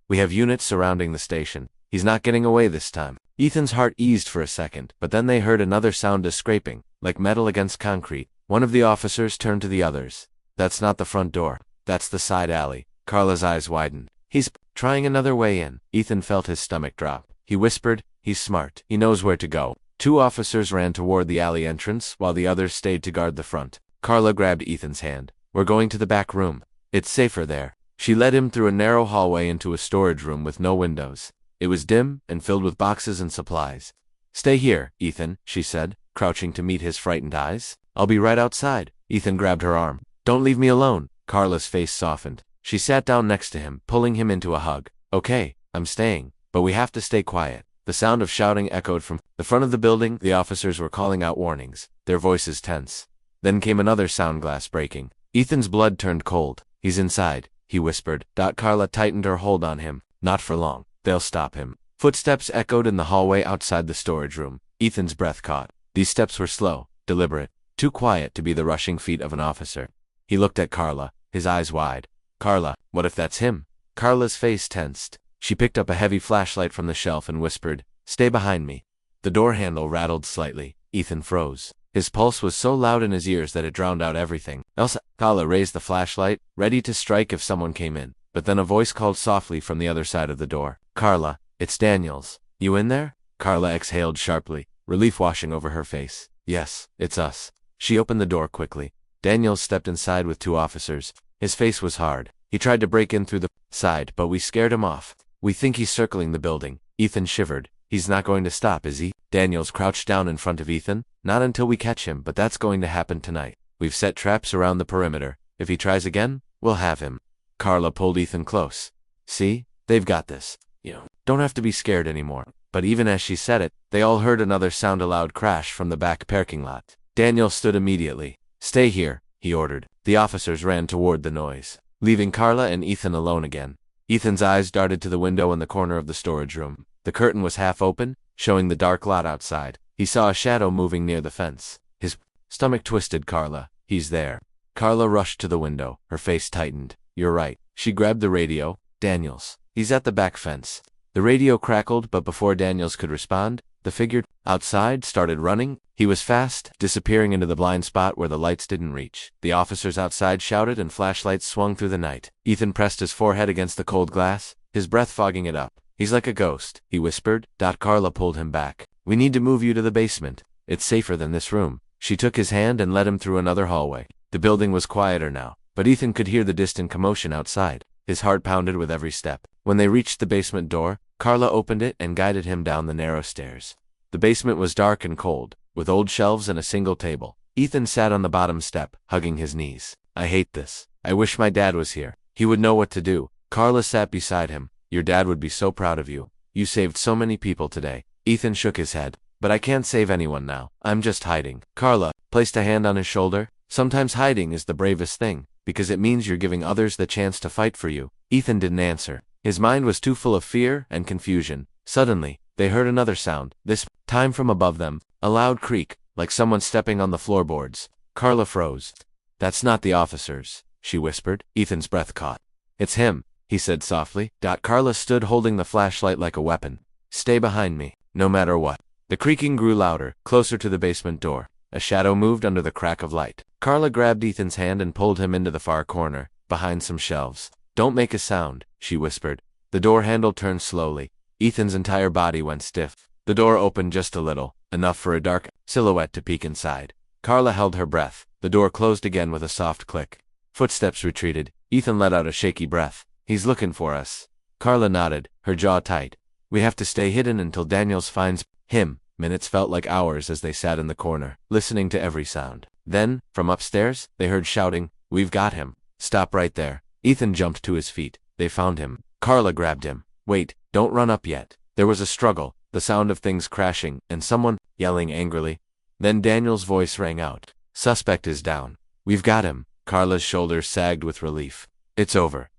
"We have units surrounding the station. He's not getting away this time." Ethan's heart eased for a second, but then they heard another sound of scraping, like metal against concrete. One of the officers turned to the others. "That's not the front door. That's the side alley." Carla's eyes widened. "He's trying another way in." Ethan felt his stomach drop. He whispered, "He's smart. He knows where to go." Two officers ran toward the alley entrance, while the others stayed to guard the front. Carla grabbed Ethan's hand. "We're going to the back room. It's safer there." She led him through a narrow hallway into a storage room with no windows. It was dim and filled with boxes and supplies. "Stay here, Ethan," she said, crouching to meet his frightened eyes. "I'll be right outside." Ethan grabbed her arm. "Don't leave me alone." Carla's face softened. She sat down next to him, pulling him into a hug. "Okay, I'm staying, but we have to stay quiet." The sound of shouting echoed from the front of the building. The officers were calling out warnings, their voices tense. Then came another sound glass breaking. Ethan's blood turned cold. "He's inside," he whispered. Carla tightened her hold on him. "Not for long. They'll stop him." Footsteps echoed in the hallway outside the storage room. Ethan's breath caught. These steps were slow, deliberate, too quiet to be the rushing feet of an officer. He looked at Carla, his eyes wide. "Carla, what if that's him?" Carla's face tensed. She picked up a heavy flashlight from the shelf and whispered, "Stay behind me." The door handle rattled slightly. Ethan froze. His pulse was so loud in his ears that it drowned out everything else. Carla raised the flashlight, ready to strike if someone came in. But then a voice called softly from the other side of the door. "Carla, it's Daniels. You in there?" Carla exhaled sharply, relief washing over her face. "Yes, it's us." She opened the door quickly. Daniels stepped inside with two officers. His face was hard. He tried to break in through the side, but we scared him off. "We think he's circling the building." Ethan shivered. "He's not going to stop, is he?" Daniels crouched down in front of Ethan. "Not until we catch him, but that's going to happen tonight. We've set traps around the perimeter. If he tries again, we'll have him." Carla pulled Ethan close. "See? They've got this. You don't have to be scared anymore." But even as she said it, they all heard another sound, a loud crash from the back parking lot. Daniel stood immediately. "Stay here," he ordered. The officers ran toward the noise, leaving Carla and Ethan alone again. Ethan's eyes darted to the window in the corner of the storage room. The curtain was half open, showing the dark lot outside. He saw a shadow moving near the fence. His stomach twisted. "Carla, he's there." Carla rushed to the window. Her face tightened. "You're right." She grabbed the radio. "Daniels. He's at the back fence." The radio crackled, but before Daniels could respond, the figure outside started running. He was fast, disappearing into the blind spot where the lights didn't reach. The officers outside shouted and flashlights swung through the night. Ethan pressed his forehead against the cold glass, his breath fogging it up. "He's like a ghost," he whispered. Carla pulled him back. "We need to move you to the basement. It's safer than this room." She took his hand and led him through another hallway. The building was quieter now, but Ethan could hear the distant commotion outside. His heart pounded with every step. When they reached the basement door, Carla opened it and guided him down the narrow stairs. The basement was dark and cold, with old shelves and a single table. Ethan sat on the bottom step, hugging his knees. "I hate this. I wish my dad was here. He would know what to do." Carla sat beside him. "Your dad would be so proud of you. You saved so many people today." Ethan shook his head. "But I can't save anyone now. I'm just hiding." Carla placed a hand on his shoulder. "Sometimes hiding is the bravest thing, because it means you're giving others the chance to fight for you." Ethan didn't answer. His mind was too full of fear and confusion. Suddenly, they heard another sound, this time from above them, a loud creak, like someone stepping on the floorboards. Carla froze. "That's not the officers," she whispered. Ethan's breath caught. "It's him," he said softly. Carla stood holding the flashlight like a weapon. "Stay behind me, no matter what." The creaking grew louder, closer to the basement door. A shadow moved under the crack of light. Carla grabbed Ethan's hand and pulled him into the far corner, behind some shelves. "Don't make a sound," she whispered. The door handle turned slowly. Ethan's entire body went stiff. The door opened just a little, enough for a dark silhouette to peek inside. Carla held her breath. The door closed again with a soft click. Footsteps retreated. Ethan let out a shaky breath. He's looking for us. Carla nodded, her jaw tight. We have to stay hidden until Daniels finds him. Minutes felt like hours as they sat in the corner, listening to every sound. Then, from upstairs, they heard shouting, "We've got him." "Stop right there." Ethan jumped to his feet. They found him. Carla grabbed him. "Wait, don't run up yet." There was a struggle, the sound of things crashing, and someone yelling angrily. Then Daniel's voice rang out. "Suspect is down. We've got him." Carla's shoulders sagged with relief. "It's over."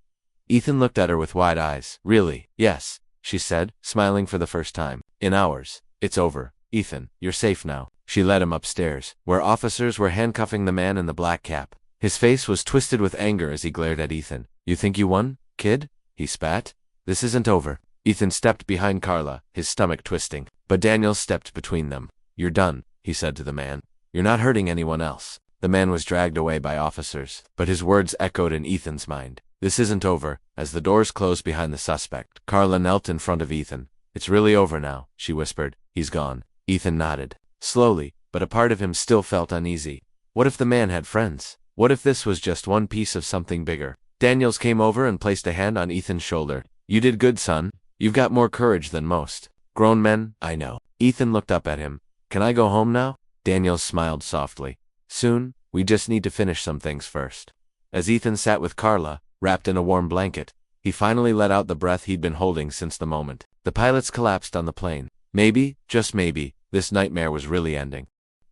Ethan looked at her with wide eyes. "Really?" "Yes," she said, smiling for the first time. "In hours. It's over. Ethan, you're safe now." She led him upstairs, where officers were handcuffing the man in the black cap. His face was twisted with anger as he glared at Ethan. "You think you won, kid?" he spat. "This isn't over." Ethan stepped behind Carla, his stomach twisting, but Daniel stepped between them. "You're done," he said to the man. "You're not hurting anyone else." The man was dragged away by officers, but his words echoed in Ethan's mind. "This isn't over." As the doors closed behind the suspect, Carla knelt in front of Ethan. "It's really over now," she whispered. "He's gone." Ethan nodded. Slowly, but a part of him still felt uneasy. What if the man had friends? What if this was just one piece of something bigger? Daniels came over and placed a hand on Ethan's shoulder. "You did good, son. You've got more courage than most grown men, I know." Ethan looked up at him. "Can I go home now?" Daniels smiled softly. "Soon. We just need to finish some things first." As Ethan sat with Carla, wrapped in a warm blanket, he finally let out the breath he'd been holding since the moment the pilots collapsed on the plane. Maybe, just maybe, this nightmare was really ending.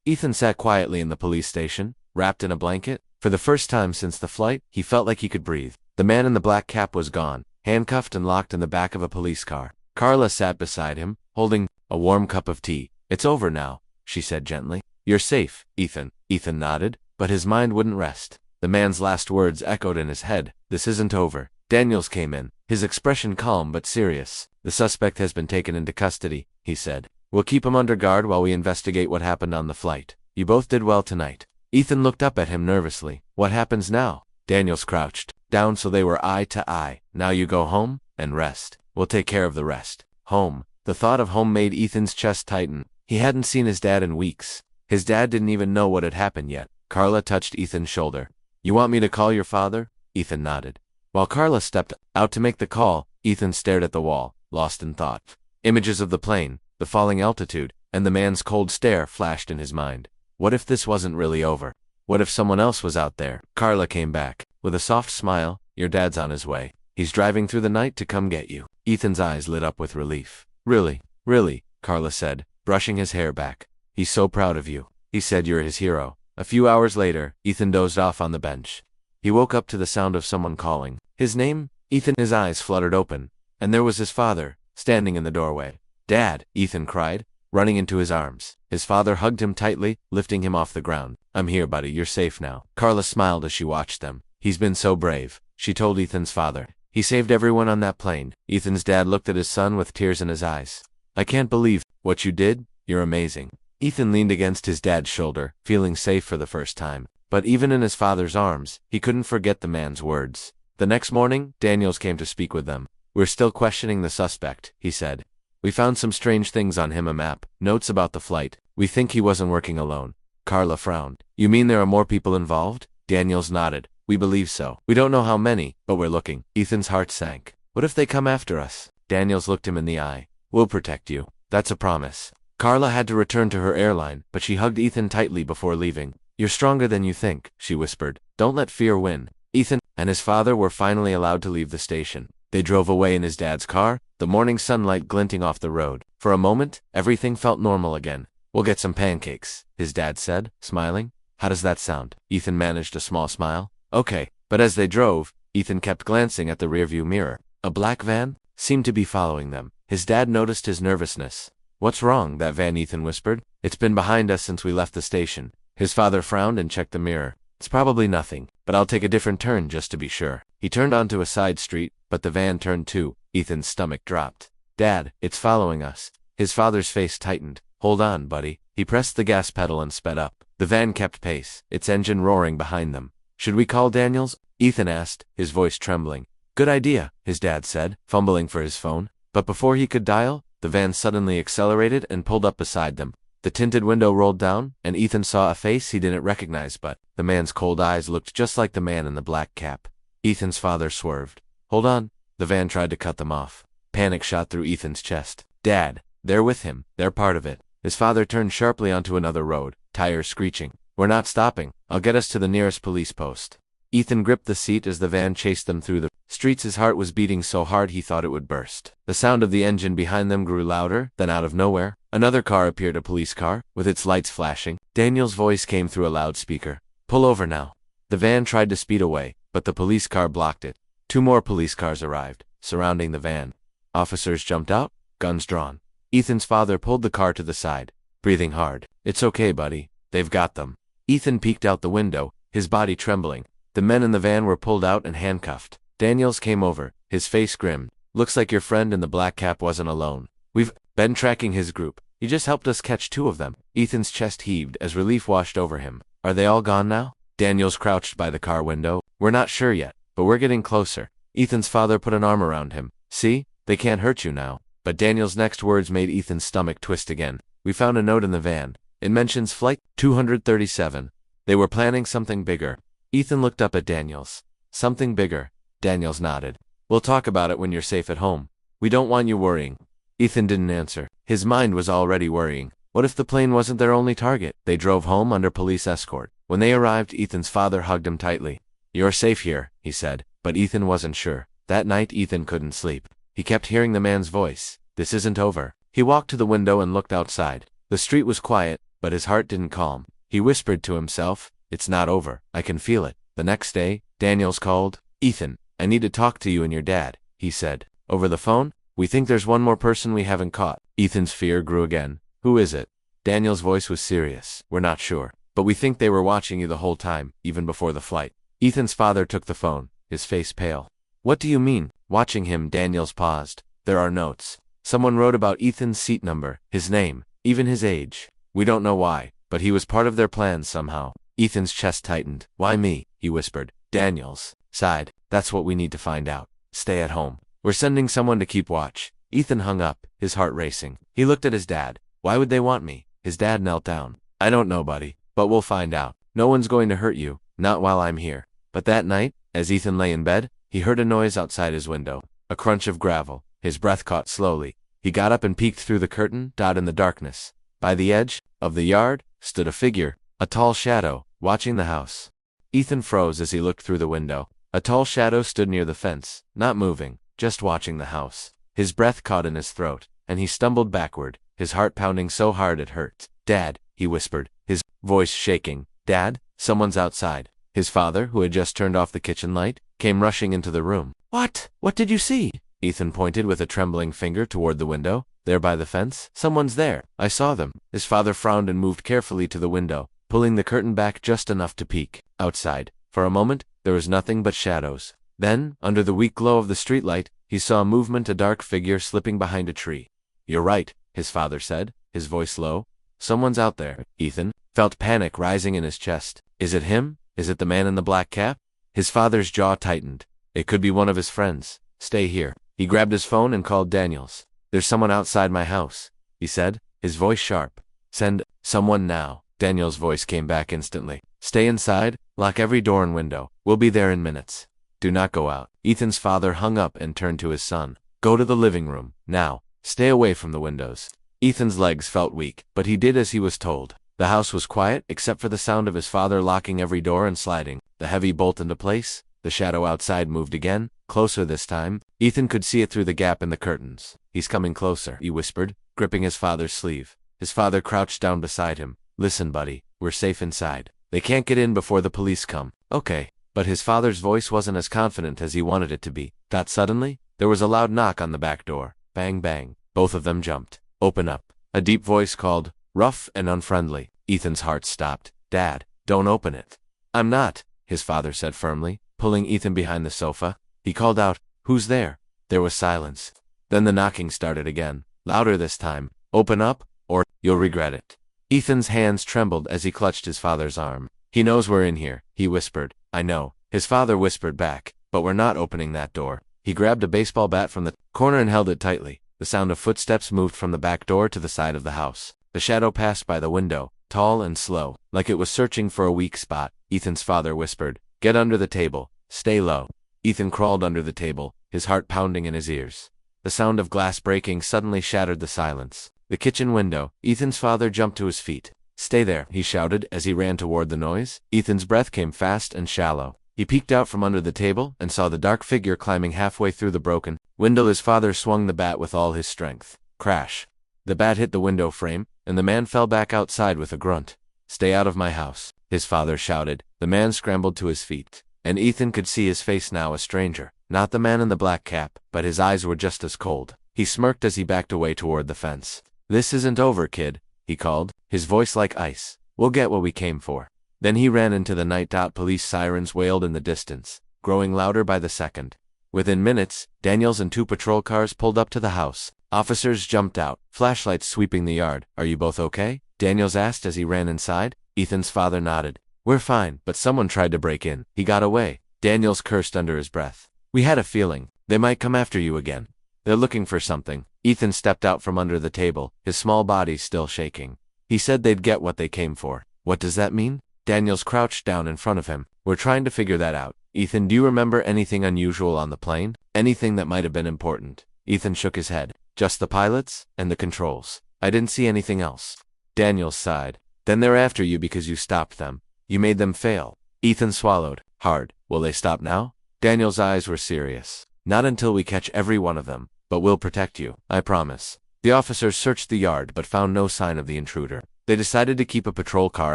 Ethan sat quietly in the police station, wrapped in a blanket. For the first time since the flight, he felt like he could breathe. The man in the black cap was gone, handcuffed and locked in the back of a police car. Carla sat beside him, holding a warm cup of tea. "It's over now," she said gently. "You're safe, Ethan." Ethan nodded, but his mind wouldn't rest. The man's last words echoed in his head. "This isn't over." Daniels came in, his expression calm but serious. "The suspect has been taken into custody," he said. "We'll keep him under guard while we investigate what happened on the flight. You both did well tonight." Ethan looked up at him nervously. "What happens now?" Daniels crouched down so they were eye to eye. "Now you go home and rest. We'll take care of the rest." Home. The thought of home made Ethan's chest tighten. He hadn't seen his dad in weeks. His dad didn't even know what had happened yet. Carla touched Ethan's shoulder. "You want me to call your father?" Ethan nodded. While Carla stepped out to make the call, Ethan stared at the wall, lost in thought. Images of the plane, the falling altitude, and the man's cold stare flashed in his mind. What if this wasn't really over? What if someone else was out there? Carla came back. With a soft smile, "Your dad's on his way. He's driving through the night to come get you." Ethan's eyes lit up with relief. "Really? Really?" Carla said, brushing his hair back. "He's so proud of you. He said you're his hero." A few hours later, Ethan dozed off on the bench. He woke up to the sound of someone calling. His name? Ethan. His eyes fluttered open, and there was his father, standing in the doorway. "Dad!" Ethan cried, running into his arms. His father hugged him tightly, lifting him off the ground. "I'm here, buddy. You're safe now." Carla smiled as she watched them. "He's been so brave," she told Ethan's father. "He saved everyone on that plane." Ethan's dad looked at his son with tears in his eyes. "I can't believe what you did. You're amazing." Ethan leaned against his dad's shoulder, feeling safe for the first time. But even in his father's arms, he couldn't forget the man's words. The next morning, Daniels came to speak with them. "We're still questioning the suspect," he said. "We found some strange things on him, a map, notes about the flight. We think he wasn't working alone." Carla frowned. "You mean there are more people involved?" Daniels nodded. "We believe so. We don't know how many, but we're looking." Ethan's heart sank. "What if they come after us?" Daniels looked him in the eye. "We'll protect you. That's a promise." Carla had to return to her airline, but she hugged Ethan tightly before leaving. "You're stronger than you think," she whispered. "Don't let fear win." Ethan and his father were finally allowed to leave the station. They drove away in his dad's car, the morning sunlight glinting off the road. For a moment, everything felt normal again. "We'll get some pancakes," his dad said, smiling. "How does that sound?" Ethan managed a small smile. "Okay." But as they drove, Ethan kept glancing at the rearview mirror. A black van seemed to be following them. His dad noticed his nervousness. "What's wrong, that van?" Ethan whispered. "It's been behind us since we left the station." His father frowned and checked the mirror. "It's probably nothing, but I'll take a different turn just to be sure." He turned onto a side street, but the van turned too. Ethan's stomach dropped. "Dad, it's following us." His father's face tightened. "Hold on, buddy." He pressed the gas pedal and sped up. The van kept pace, its engine roaring behind them. "Should we call Daniels?" Ethan asked, his voice trembling. "Good idea," his dad said, fumbling for his phone. But before he could dial, the van suddenly accelerated and pulled up beside them. The tinted window rolled down, and Ethan saw a face he didn't recognize, but the man's cold eyes looked just like the man in the black cap. Ethan's father swerved. Hold on. The van tried to cut them off. Panic shot through Ethan's chest. Dad, they're with him. They're part of it. His father turned sharply onto another road, tires screeching. We're not stopping. I'll get us to the nearest police post. Ethan gripped the seat as the van chased them through the streets. His heart was beating so hard he thought it would burst. The sound of the engine behind them grew louder, then out of nowhere, another car appeared, a police car, with its lights flashing. Daniel's voice came through a loudspeaker. Pull over now. The van tried to speed away, but the police car blocked it. 2 more police cars arrived, surrounding the van. Officers jumped out, guns drawn. Ethan's father pulled the car to the side, breathing hard. It's okay, buddy. They've got them. Ethan peeked out the window, his body trembling. The men in the van were pulled out and handcuffed. Daniels came over, his face grim. Looks like your friend in the black cap wasn't alone. We've been tracking his group. He just helped us catch 2 of them. Ethan's chest heaved as relief washed over him. Are they all gone now? Daniels crouched by the car window. We're not sure yet, but we're getting closer. Ethan's father put an arm around him. See? They can't hurt you now. But Daniel's next words made Ethan's stomach twist again. We found a note in the van. It mentions Flight 237. They were planning something bigger. Ethan looked up at Daniels. Something bigger. Daniels nodded. We'll talk about it when you're safe at home. We don't want you worrying. Ethan didn't answer. His mind was already worrying. What if the plane wasn't their only target? They drove home under police escort. When they arrived, Ethan's father hugged him tightly. You're safe here, he said, but Ethan wasn't sure. That night, Ethan couldn't sleep. He kept hearing the man's voice. This isn't over. He walked to the window and looked outside. The street was quiet, but his heart didn't calm. He whispered to himself, it's not over. I can feel it. The next day, Daniels called. Ethan, I need to talk to you and your dad, he said. Over the phone? We think there's one more person we haven't caught. Ethan's fear grew again. Who is it? Daniel's voice was serious. We're not sure, but we think they were watching you the whole time, even before the flight. Ethan's father took the phone, his face pale. What do you mean, watching him? Daniels paused. There are notes. Someone wrote about Ethan's seat number, his name, even his age. We don't know why, but he was part of their plans somehow. Ethan's chest tightened. Why me? He whispered. Daniels sighed. That's what we need to find out. Stay at home. We're sending someone to keep watch. Ethan hung up, his heart racing. He looked at his dad. Why would they want me? His dad knelt down. I don't know, buddy, but we'll find out. No one's going to hurt you, not while I'm here. But that night, as Ethan lay in bed, he heard a noise outside his window. A crunch of gravel. His breath caught slowly. He got up and peeked through the curtain, in the darkness. By the edge of the yard stood a figure, a tall shadow, watching the house. Ethan froze as he looked through the window. A tall shadow stood near the fence, not moving, just watching the house. His breath caught in his throat, and he stumbled backward, his heart pounding so hard it hurt. Dad, he whispered, his voice shaking. Dad, someone's outside. His father, who had just turned off the kitchen light, came rushing into the room. What? What did you see? Ethan pointed with a trembling finger toward the window. There by the fence? Someone's there. I saw them. His father frowned and moved carefully to the window, pulling the curtain back just enough to peek. Outside, for a moment, there was nothing but shadows. Then, under the weak glow of the streetlight, he saw a movement, a dark figure slipping behind a tree. You're right, his father said, his voice low. Someone's out there. Ethan felt panic rising in his chest. Is it him? Is it the man in the black cap? His father's jaw tightened. It could be one of his friends. Stay here. He grabbed his phone and called Daniels. There's someone outside my house, he said, his voice sharp. Send someone now. Daniel's voice came back instantly. Stay inside, lock every door and window. We'll be there in minutes. Do not go out. Ethan's father hung up and turned to his son. Go to the living room, now. Stay away from the windows. Ethan's legs felt weak, but he did as he was told. The house was quiet, except for the sound of his father locking every door and sliding the heavy bolt into place. The shadow outside moved again, closer this time. Ethan could see it through the gap in the curtains. He's coming closer, he whispered, gripping his father's sleeve. His father crouched down beside him. Listen, buddy, we're safe inside. They can't get in before the police come. Okay. But his father's voice wasn't as confident as he wanted it to be. Suddenly, there was a loud knock on the back door. Bang, bang. Both of them jumped. Open up. A deep voice called, rough and unfriendly. Ethan's heart stopped. Dad, don't open it. I'm not, his father said firmly, pulling Ethan behind the sofa. He called out, who's there? There was silence. Then the knocking started again, louder this time. Open up, or you'll regret it. Ethan's hands trembled as he clutched his father's arm. He knows we're in here, he whispered. I know, his father whispered back, but we're not opening that door. He grabbed a baseball bat from the corner and held it tightly. The sound of footsteps moved from the back door to the side of the house. The shadow passed by the window, tall and slow, like it was searching for a weak spot. Ethan's father whispered, get under the table, stay low. Ethan crawled under the table, his heart pounding in his ears. The sound of glass breaking suddenly shattered the silence. The kitchen window. Ethan's father jumped to his feet. "Stay there," he shouted as he ran toward the noise. Ethan's breath came fast and shallow. He peeked out from under the table and saw the dark figure climbing halfway through the broken window. His father swung the bat with all his strength. Crash. The bat hit the window frame, and the man fell back outside with a grunt. "Stay out of my house," his father shouted. The man scrambled to his feet, and Ethan could see his face now, a stranger. Not the man in the black cap, but his eyes were just as cold. He smirked as he backed away toward the fence. "This isn't over, kid," he called, his voice like ice. "We'll get what we came for." Then he ran into the night. Police sirens wailed in the distance, growing louder by the second. Within minutes, Daniels and 2 patrol cars pulled up to the house. Officers jumped out, flashlights sweeping the yard. "Are you both okay?" Daniels asked as he ran inside. Ethan's father nodded. "We're fine, but someone tried to break in. He got away." Daniels cursed under his breath. "We had a feeling. They might come after you again. They're looking for something." Ethan stepped out from under the table, his small body still shaking. "He said they'd get what they came for." "What does that mean?" Daniels crouched down in front of him. "We're trying to figure that out." "Ethan, do you remember anything unusual on the plane? Anything that might have been important?" Ethan shook his head. "Just the pilots and the controls. I didn't see anything else." Daniels sighed. "Then they're after you because you stopped them. You made them fail." Ethan swallowed hard. "Will they stop now?" Daniels' eyes were serious. "Not until we catch every one of them, but we'll protect you, I promise." The officers searched the yard but found no sign of the intruder. They decided to keep a patrol car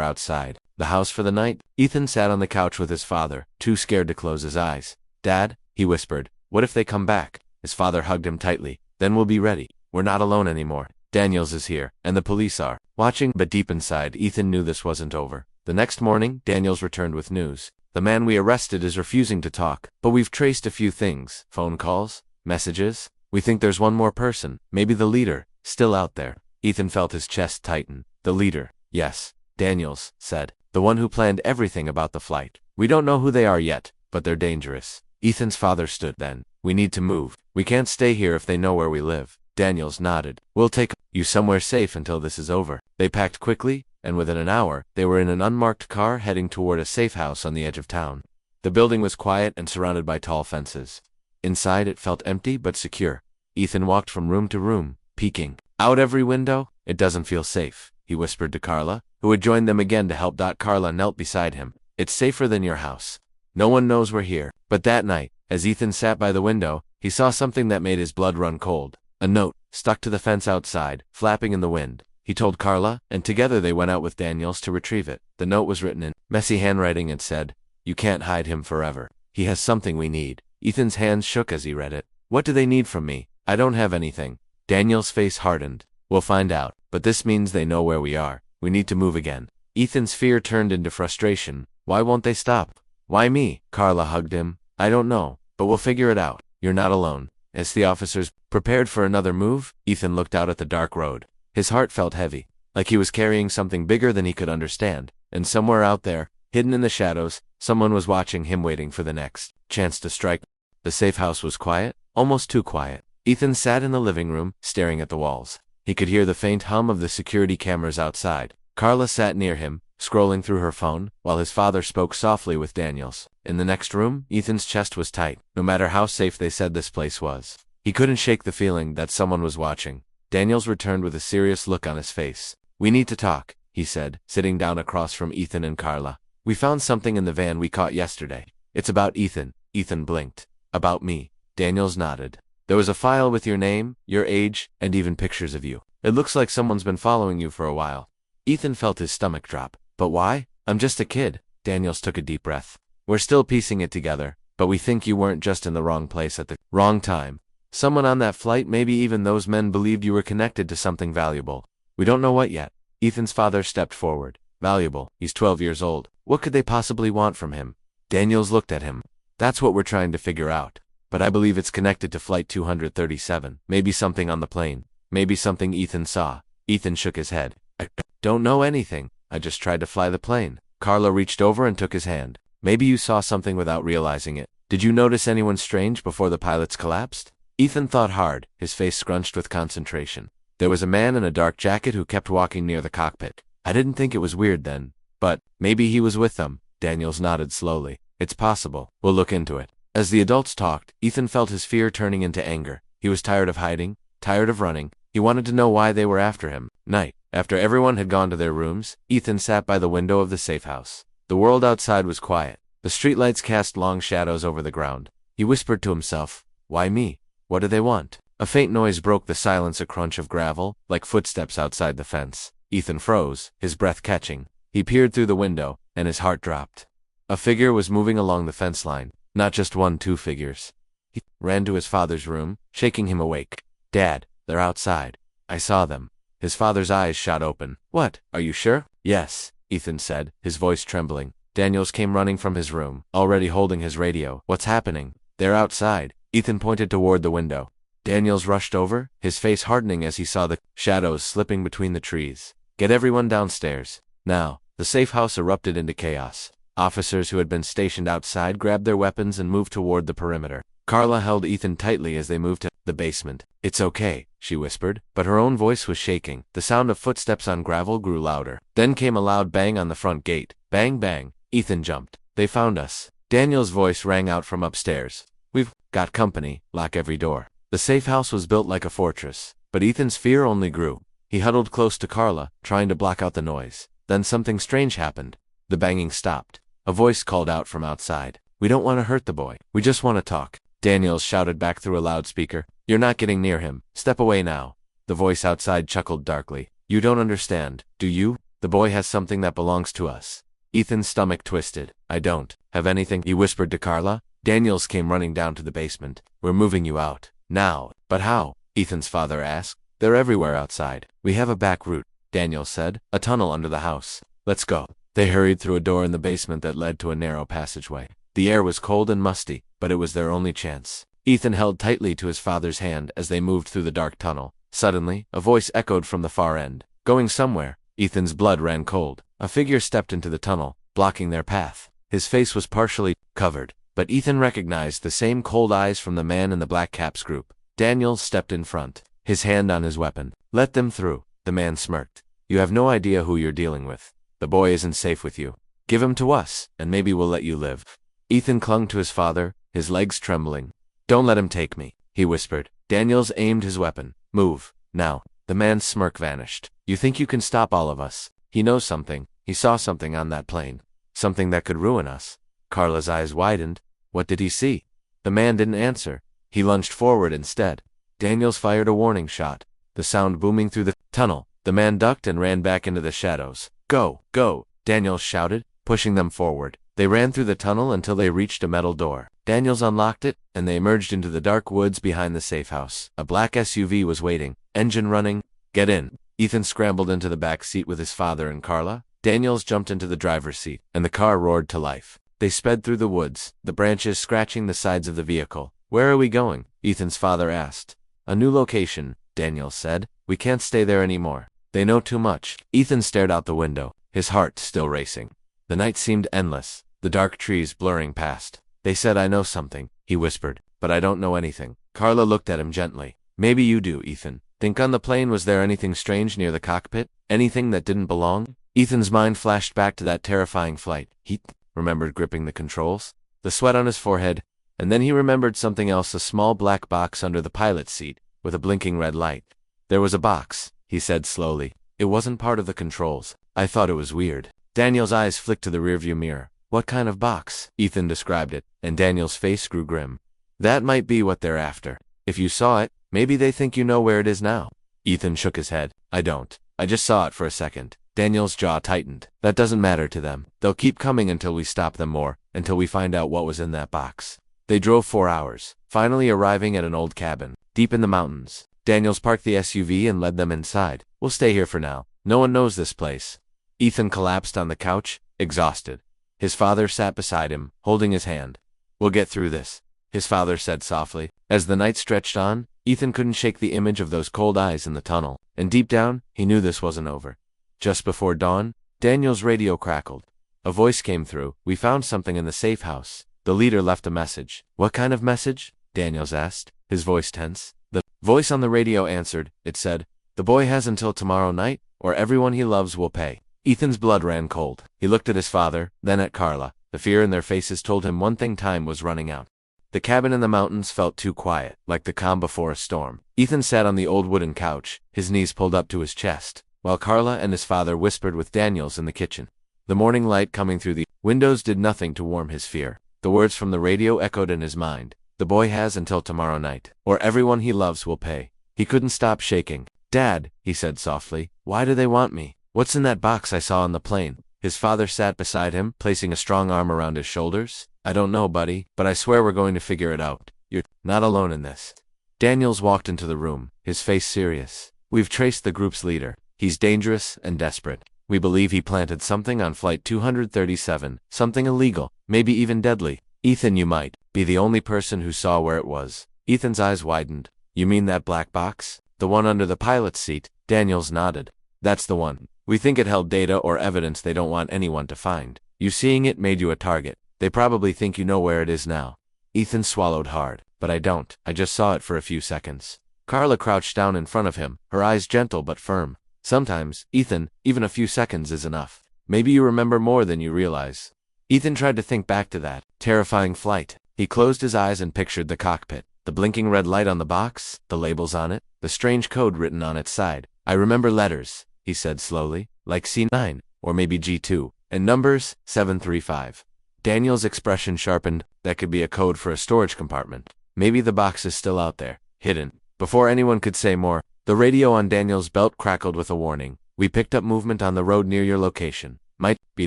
outside the house for the night. Ethan sat on the couch with his father, too scared to close his eyes. "Dad," he whispered, "what if they come back?" His father hugged him tightly. "Then we'll be ready. We're not alone anymore. Daniels is here, and the police are watching." But deep inside, Ethan knew this wasn't over. The next morning, Daniels returned with news. "The man we arrested is refusing to talk, but we've traced a few things. Phone calls, messages. We think there's one more person, maybe the leader, still out there." Ethan felt his chest tighten. "The leader?" "Yes," Daniels said. "The one who planned everything about the flight. We don't know who they are yet, but they're dangerous." Ethan's father stood then. "We need to move. We can't stay here if they know where we live." Daniels nodded. "We'll take you somewhere safe until this is over." They packed quickly, and within an hour, they were in an unmarked car heading toward a safe house on the edge of town. The building was quiet and surrounded by tall fences. Inside, it felt empty but secure. Ethan walked from room to room, peeking out every window. "It doesn't feel safe," he whispered to Carla, who had joined them again to help. Carla knelt beside him. "It's safer than your house. No one knows we're here." But that night, as Ethan sat by the window, he saw something that made his blood run cold. A note, stuck to the fence outside, flapping in the wind. He told Carla, and together they went out with Daniels to retrieve it. The note was written in messy handwriting. It said, "You can't hide him forever. He has something we need." Ethan's hands shook as he read it. "What do they need from me? I don't have anything." Daniel's face hardened. "We'll find out, but this means they know where we are. We need to move again." Ethan's fear turned into frustration. Why won't they stop? "Why me?" Carla hugged him. "I don't know, but we'll figure it out. You're not alone." As the officers prepared for another move, Ethan looked out at the dark road. His heart felt heavy, like he was carrying something bigger than he could understand, and somewhere out there, hidden in the shadows, someone was watching him, waiting for the next chance to strike. The safe house was quiet, almost too quiet. Ethan sat in the living room, staring at the walls. He could hear the faint hum of the security cameras outside. Carla sat near him, scrolling through her phone, while his father spoke softly with Daniels. In the next room, Ethan's chest was tight, no matter how safe they said this place was. He couldn't shake the feeling that someone was watching. Daniels returned with a serious look on his face. "We need to talk," he said, sitting down across from Ethan and Carla. "We found something in the van we caught yesterday. It's about Ethan." Ethan blinked. "About me?" Daniels nodded. "There was a file with your name, your age, and even pictures of you. It looks like someone's been following you for a while." Ethan felt his stomach drop. "But why?" "I'm just a kid." Daniels took a deep breath. "We're still piecing it together, but we think you weren't just in the wrong place at the wrong time. Someone on that flight, maybe even those men, believed you were connected to something valuable. We don't know what yet." Ethan's father stepped forward. "Valuable? He's 12 years old. What could they possibly want from him?" Daniels looked at him. "That's what we're trying to figure out. But I believe it's connected to Flight 237. Maybe something on the plane. Maybe something Ethan saw." Ethan shook his head. "I don't know anything. I just tried to fly the plane." Carla reached over and took his hand. "Maybe you saw something without realizing it. Did you notice anyone strange before the pilots collapsed?" Ethan thought hard, his face scrunched with concentration. "There was a man in a dark jacket who kept walking near the cockpit. I didn't think it was weird then. But maybe he was with them." Daniels nodded slowly. "It's possible. We'll look into it." As the adults talked, Ethan felt his fear turning into anger. He was tired of hiding, tired of running. He wanted to know why they were after him. Night. After everyone had gone to their rooms, Ethan sat by the window of the safe house. The world outside was quiet. The streetlights cast long shadows over the ground. He whispered to himself, "Why me? What do they want?" A faint noise broke the silence, a crunch of gravel, like footsteps outside the fence. Ethan froze, his breath catching. He peered through the window, and his heart dropped. A figure was moving along the fence line. Not just one, two figures. He ran to his father's room, shaking him awake. "Dad, they're outside. I saw them." His father's eyes shot open. "What? Are you sure?" "Yes," Ethan said, his voice trembling. Daniels came running from his room, already holding his radio. "What's happening?" "They're outside." Ethan pointed toward the window. Daniels rushed over, his face hardening as he saw the shadows slipping between the trees. "Get everyone downstairs. Now." The safe house erupted into chaos. Officers who had been stationed outside grabbed their weapons and moved toward the perimeter. Carla held Ethan tightly as they moved to the basement. "It's okay," she whispered, but her own voice was shaking. The sound of footsteps on gravel grew louder. Then came a loud bang on the front gate. Bang, bang. Ethan jumped. "They found us." Daniel's voice rang out from upstairs. "We've got company. Lock every door." The safe house was built like a fortress, but Ethan's fear only grew. He huddled close to Carla, trying to block out the noise. Then something strange happened. The banging stopped. A voice called out from outside. "We don't want to hurt the boy. We just want to talk." Daniels shouted back through a loudspeaker. "You're not getting near him. Step away now." The voice outside chuckled darkly. "You don't understand, do you? The boy has something that belongs to us." Ethan's stomach twisted. "I don't have anything," he whispered to Carla. Daniels came running down to the basement. "We're moving you out. Now." "But how?" Ethan's father asked. "They're everywhere outside." "We have a back route," Daniels said. "A tunnel under the house. Let's go." They hurried through a door in the basement that led to a narrow passageway. The air was cold and musty, but it was their only chance. Ethan held tightly to his father's hand as they moved through the dark tunnel. Suddenly, a voice echoed from the far end. "Going somewhere." Ethan's blood ran cold. A figure stepped into the tunnel, blocking their path. His face was partially covered, but Ethan recognized the same cold eyes from the man in the black caps group. Daniels stepped in front, his hand on his weapon. "Let them through." The man smirked. "You have no idea who you're dealing with. The boy isn't safe with you. Give him to us, and maybe we'll let you live." Ethan clung to his father, his legs trembling. "Don't let him take me," he whispered. Daniels aimed his weapon. "Move, now." The man's smirk vanished. "You think you can stop all of us? He knows something. He saw something on that plane. Something that could ruin us." Carla's eyes widened. "What did he see?" The man didn't answer. He lunged forward instead. Daniels fired a warning shot, the sound booming through the tunnel. The man ducked and ran back into the shadows. "Go, go," Daniels shouted, pushing them forward. They ran through the tunnel until they reached a metal door. Daniels unlocked it, and they emerged into the dark woods behind the safe house. A black SUV was waiting, engine running. "Get in." Ethan scrambled into the back seat with his father and Carla. Daniels jumped into the driver's seat, and the car roared to life. They sped through the woods, the branches scratching the sides of the vehicle. "Where are we going?" Ethan's father asked. "A new location," Daniels said. "We can't stay there anymore. They know too much." Ethan stared out the window, his heart still racing. The night seemed endless, the dark trees blurring past. "They said I know something," he whispered, "but I don't know anything." Carla looked at him gently. "Maybe you do, Ethan. Think on the plane, was there anything strange near the cockpit? Anything that didn't belong?" Ethan's mind flashed back to that terrifying flight. He remembered gripping the controls, the sweat on his forehead, and then he remembered something else, a small black box under the pilot's seat, with a blinking red light. "There was a box," he said slowly. "It wasn't part of the controls. I thought it was weird." Daniel's eyes flicked to the rearview mirror. "What kind of box?" Ethan described it, and Daniel's face grew grim. "That might be what they're after. If you saw it, maybe they think you know where it is now." Ethan shook his head. "I don't. I just saw it for a second." Daniel's jaw tightened. "That doesn't matter to them. They'll keep coming until we stop them more, until we find out what was in that box." They drove 4 hours, finally arriving at an old cabin, deep in the mountains. Daniels parked the SUV and led them inside. "We'll stay here for now. No one knows this place." Ethan collapsed on the couch, exhausted. His father sat beside him, holding his hand. "We'll get through this," his father said softly. As the night stretched on, Ethan couldn't shake the image of those cold eyes in the tunnel, and deep down, he knew this wasn't over. Just before dawn, Daniel's radio crackled. A voice came through. "We found something in the safe house." The leader left a message. "What kind of message?" Daniels asked, his voice tense. The voice on the radio answered. It said, "The boy has until tomorrow night, or everyone he loves will pay." Ethan's blood ran cold. He looked at his father, then at Carla. The fear in their faces told him one thing: time was running out. The cabin in the mountains felt too quiet, like the calm before a storm. Ethan sat on the old wooden couch, his knees pulled up to his chest, while Carla and his father whispered with Daniels in the kitchen. The morning light coming through the windows did nothing to warm his fear. The words from the radio echoed in his mind. The boy has until tomorrow night, or everyone he loves will pay. He couldn't stop shaking. Dad, he said softly, why do they want me? What's in that box I saw on the plane? His father sat beside him, placing a strong arm around his shoulders. I don't know, buddy, but I swear we're going to figure it out. You're not alone in this. Daniels walked into the room, his face serious. We've traced the group's leader. He's dangerous and desperate. We believe he planted something on Flight 237, something illegal, maybe even deadly. Ethan, you might be the only person who saw where it was. Ethan's eyes widened. You mean that black box? The one under the pilot's seat? Daniels nodded. That's the one. We think it held data or evidence they don't want anyone to find. You seeing it made you a target. They probably think you know where it is now. Ethan swallowed hard. But I don't. I just saw it for a few seconds. Carla crouched down in front of him, her eyes gentle but firm. Sometimes, Ethan, even a few seconds is enough. Maybe you remember more than you realize. Ethan tried to think back to that terrifying flight. He closed his eyes and pictured the cockpit, the blinking red light on the box, the labels on it, the strange code written on its side. I remember letters, he said slowly, like C9, or maybe G2, and numbers, 735. Daniel's expression sharpened. That could be a code for a storage compartment. Maybe the box is still out there, hidden. Before anyone could say more, the radio on Daniel's belt crackled with a warning. We picked up movement on the road near your location. Might be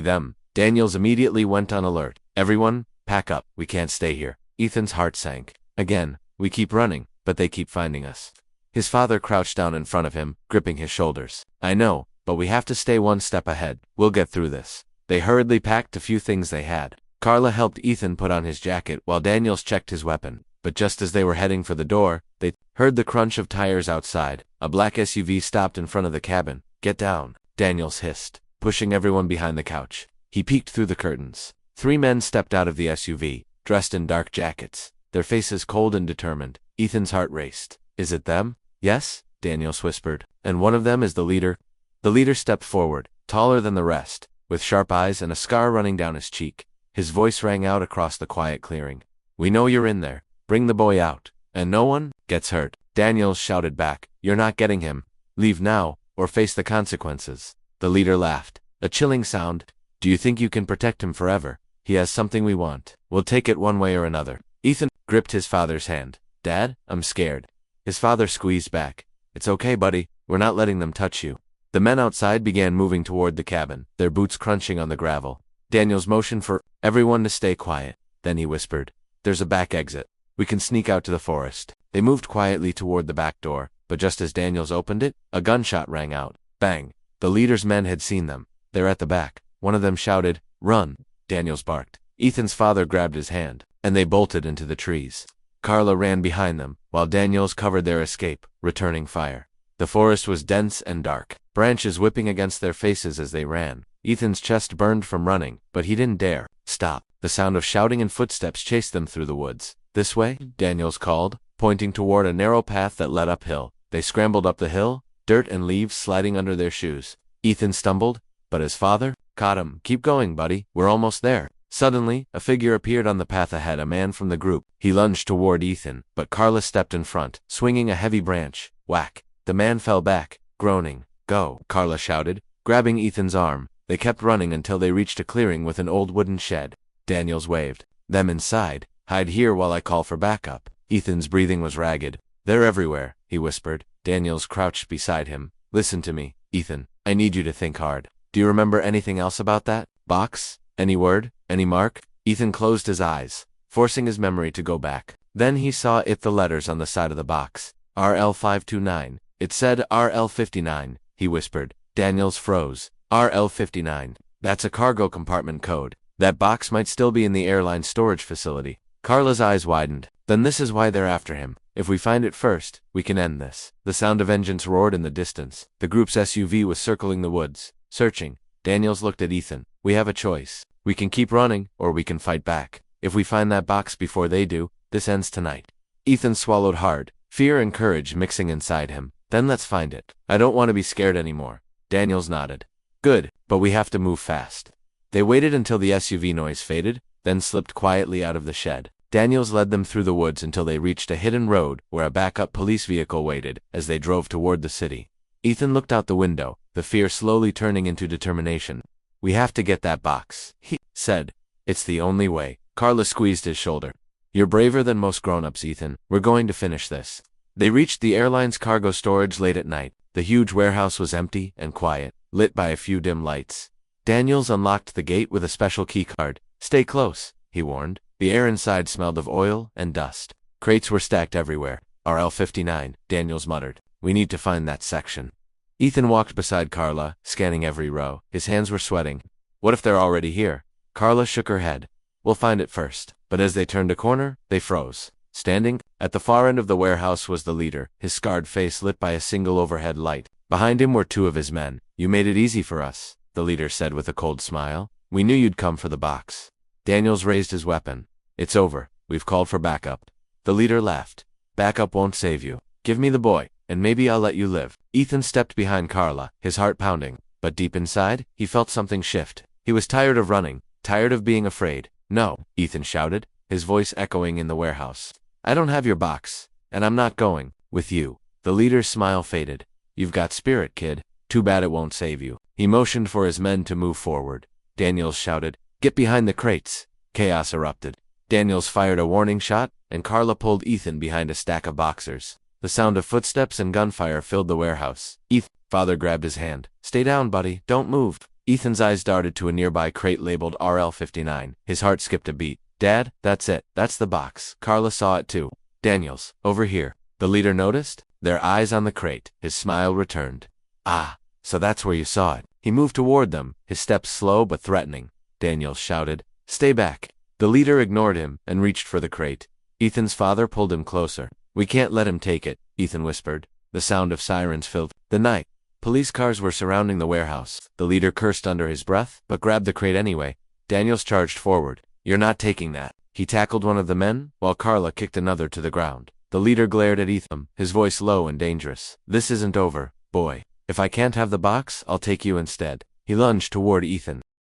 them. Daniels immediately went on alert. Everyone, pack up. We can't stay here. Ethan's heart sank. Again, we keep running, but they keep finding us. His father crouched down in front of him, gripping his shoulders. I know, but we have to stay one step ahead. We'll get through this. They hurriedly packed a few things they had. Carla helped Ethan put on his jacket while Daniels checked his weapon. But just as they were heading for the door, they heard the crunch of tires outside. A black SUV stopped in front of the cabin. Get down, Daniels hissed, pushing everyone behind the couch. He peeked through the curtains. 3 men stepped out of the SUV, dressed in dark jackets, their faces cold and determined. Ethan's heart raced. Is it them? Yes, Daniels whispered. And one of them is the leader? The leader stepped forward, taller than the rest, with sharp eyes and a scar running down his cheek. His voice rang out across the quiet clearing. We know you're in there. Bring the boy out. And no one gets hurt. Daniels shouted back. You're not getting him. Leave now, or face the consequences. The leader laughed. A chilling sound. Do you think you can protect him forever? He has something we want. We'll take it one way or another. Ethan gripped his father's hand. Dad, I'm scared. His father squeezed back. It's okay, buddy. We're not letting them touch you. The men outside began moving toward the cabin, their boots crunching on the gravel. Daniels motioned for everyone to stay quiet. Then he whispered. There's a back exit. We can sneak out to the forest. They moved quietly toward the back door, but just as Daniels opened it, a gunshot rang out. Bang! The leader's men had seen them. They're at the back. One of them shouted, Run! Daniels barked. Ethan's father grabbed his hand, and they bolted into the trees. Carla ran behind them, while Daniels covered their escape, returning fire. The forest was dense and dark, branches whipping against their faces as they ran. Ethan's chest burned from running, but he didn't dare stop. The sound of shouting and footsteps chased them through the woods. This way, Daniels called, pointing toward a narrow path that led uphill. They scrambled up the hill, dirt and leaves sliding under their shoes. Ethan stumbled, but his father caught him. Keep going, buddy. We're almost there. Suddenly, a figure appeared on the path ahead, a man from the group. He lunged toward Ethan, but Carla stepped in front, swinging a heavy branch. Whack! The man fell back, groaning. Go, Carla shouted, grabbing Ethan's arm. They kept running until they reached a clearing with an old wooden shed. Daniels waved them inside. Hide here while I call for backup. Ethan's breathing was ragged. They're everywhere, he whispered. Daniels crouched beside him. Listen to me, Ethan. I need you to think hard. Do you remember anything else about that box? Any word? Any mark? Ethan closed his eyes, forcing his memory to go back. Then he saw the letters on the side of the box. RL529. It said RL59, he whispered. Daniels froze. RL59. That's a cargo compartment code. That box might still be in the airline storage facility. Carla's eyes widened. Then this is why they're after him. If we find it first, we can end this. The sound of engines roared in the distance. The group's SUV was circling the woods, searching. Daniels looked at Ethan. We have a choice. We can keep running, or we can fight back. If we find that box before they do, this ends tonight. Ethan swallowed hard, fear and courage mixing inside him. Then let's find it. I don't want to be scared anymore. Daniels nodded. Good, but we have to move fast. They waited until the SUV noise faded, then slipped quietly out of the shed. Daniels led them through the woods until they reached a hidden road where a backup police vehicle waited as they drove toward the city. Ethan looked out the window, the fear slowly turning into determination. "We have to get that box," he said. "It's the only way." Carla squeezed his shoulder. "You're braver than most grown-ups, Ethan. We're going to finish this." They reached the airline's cargo storage late at night. The huge warehouse was empty and quiet, lit by a few dim lights. Daniels unlocked the gate with a special key card. "Stay close," he warned. The air inside smelled of oil and dust. Crates were stacked everywhere. "RL-59, Daniels muttered. "We need to find that section." Ethan walked beside Carla, scanning every row. His hands were sweating. "What if they're already here?" Carla shook her head. "We'll find it first." But as they turned a corner, they froze. Standing at the far end of the warehouse was the leader, his scarred face lit by a single overhead light. Behind him were two of his men. "You made it easy for us," the leader said with a cold smile. "We knew you'd come for the box." Daniels raised his weapon. "It's over. We've called for backup." The leader laughed. "Backup won't save you. Give me the boy, and maybe I'll let you live." Ethan stepped behind Carla, his heart pounding. But deep inside, he felt something shift. He was tired of running, tired of being afraid. "No," Ethan shouted, his voice echoing in the warehouse. "I don't have your box, and I'm not going with you." The leader's smile faded. "You've got spirit, kid. Too bad it won't save you." He motioned for his men to move forward. Daniels shouted, "Get behind the crates." Chaos erupted. Daniels fired a warning shot, and Carla pulled Ethan behind a stack of boxers. The sound of footsteps and gunfire filled the warehouse. "Ethan," father grabbed his hand. "Stay down, buddy. Don't move." Ethan's eyes darted to a nearby crate labeled RL-59. His heart skipped a beat. "Dad, that's it. That's the box." Carla saw it too. "Daniels, over here." The leader noticed, their eyes on the crate. His smile returned. "Ah, so that's where you saw it." He moved toward them, his steps slow but threatening. Daniels shouted, "Stay back." The leader ignored him and reached for the crate. Ethan's father pulled him closer. "We can't let him take it," Ethan whispered. The sound of sirens filled the night. Police cars were surrounding the warehouse. The leader cursed under his breath, but grabbed the crate anyway. Daniels charged forward. "You're not taking that." He tackled one of the men, while Carla kicked another to the ground. The leader glared at Ethan, his voice low and dangerous. "This isn't over, boy. If I can't have the box, I'll take you instead." He lunged toward Ethan.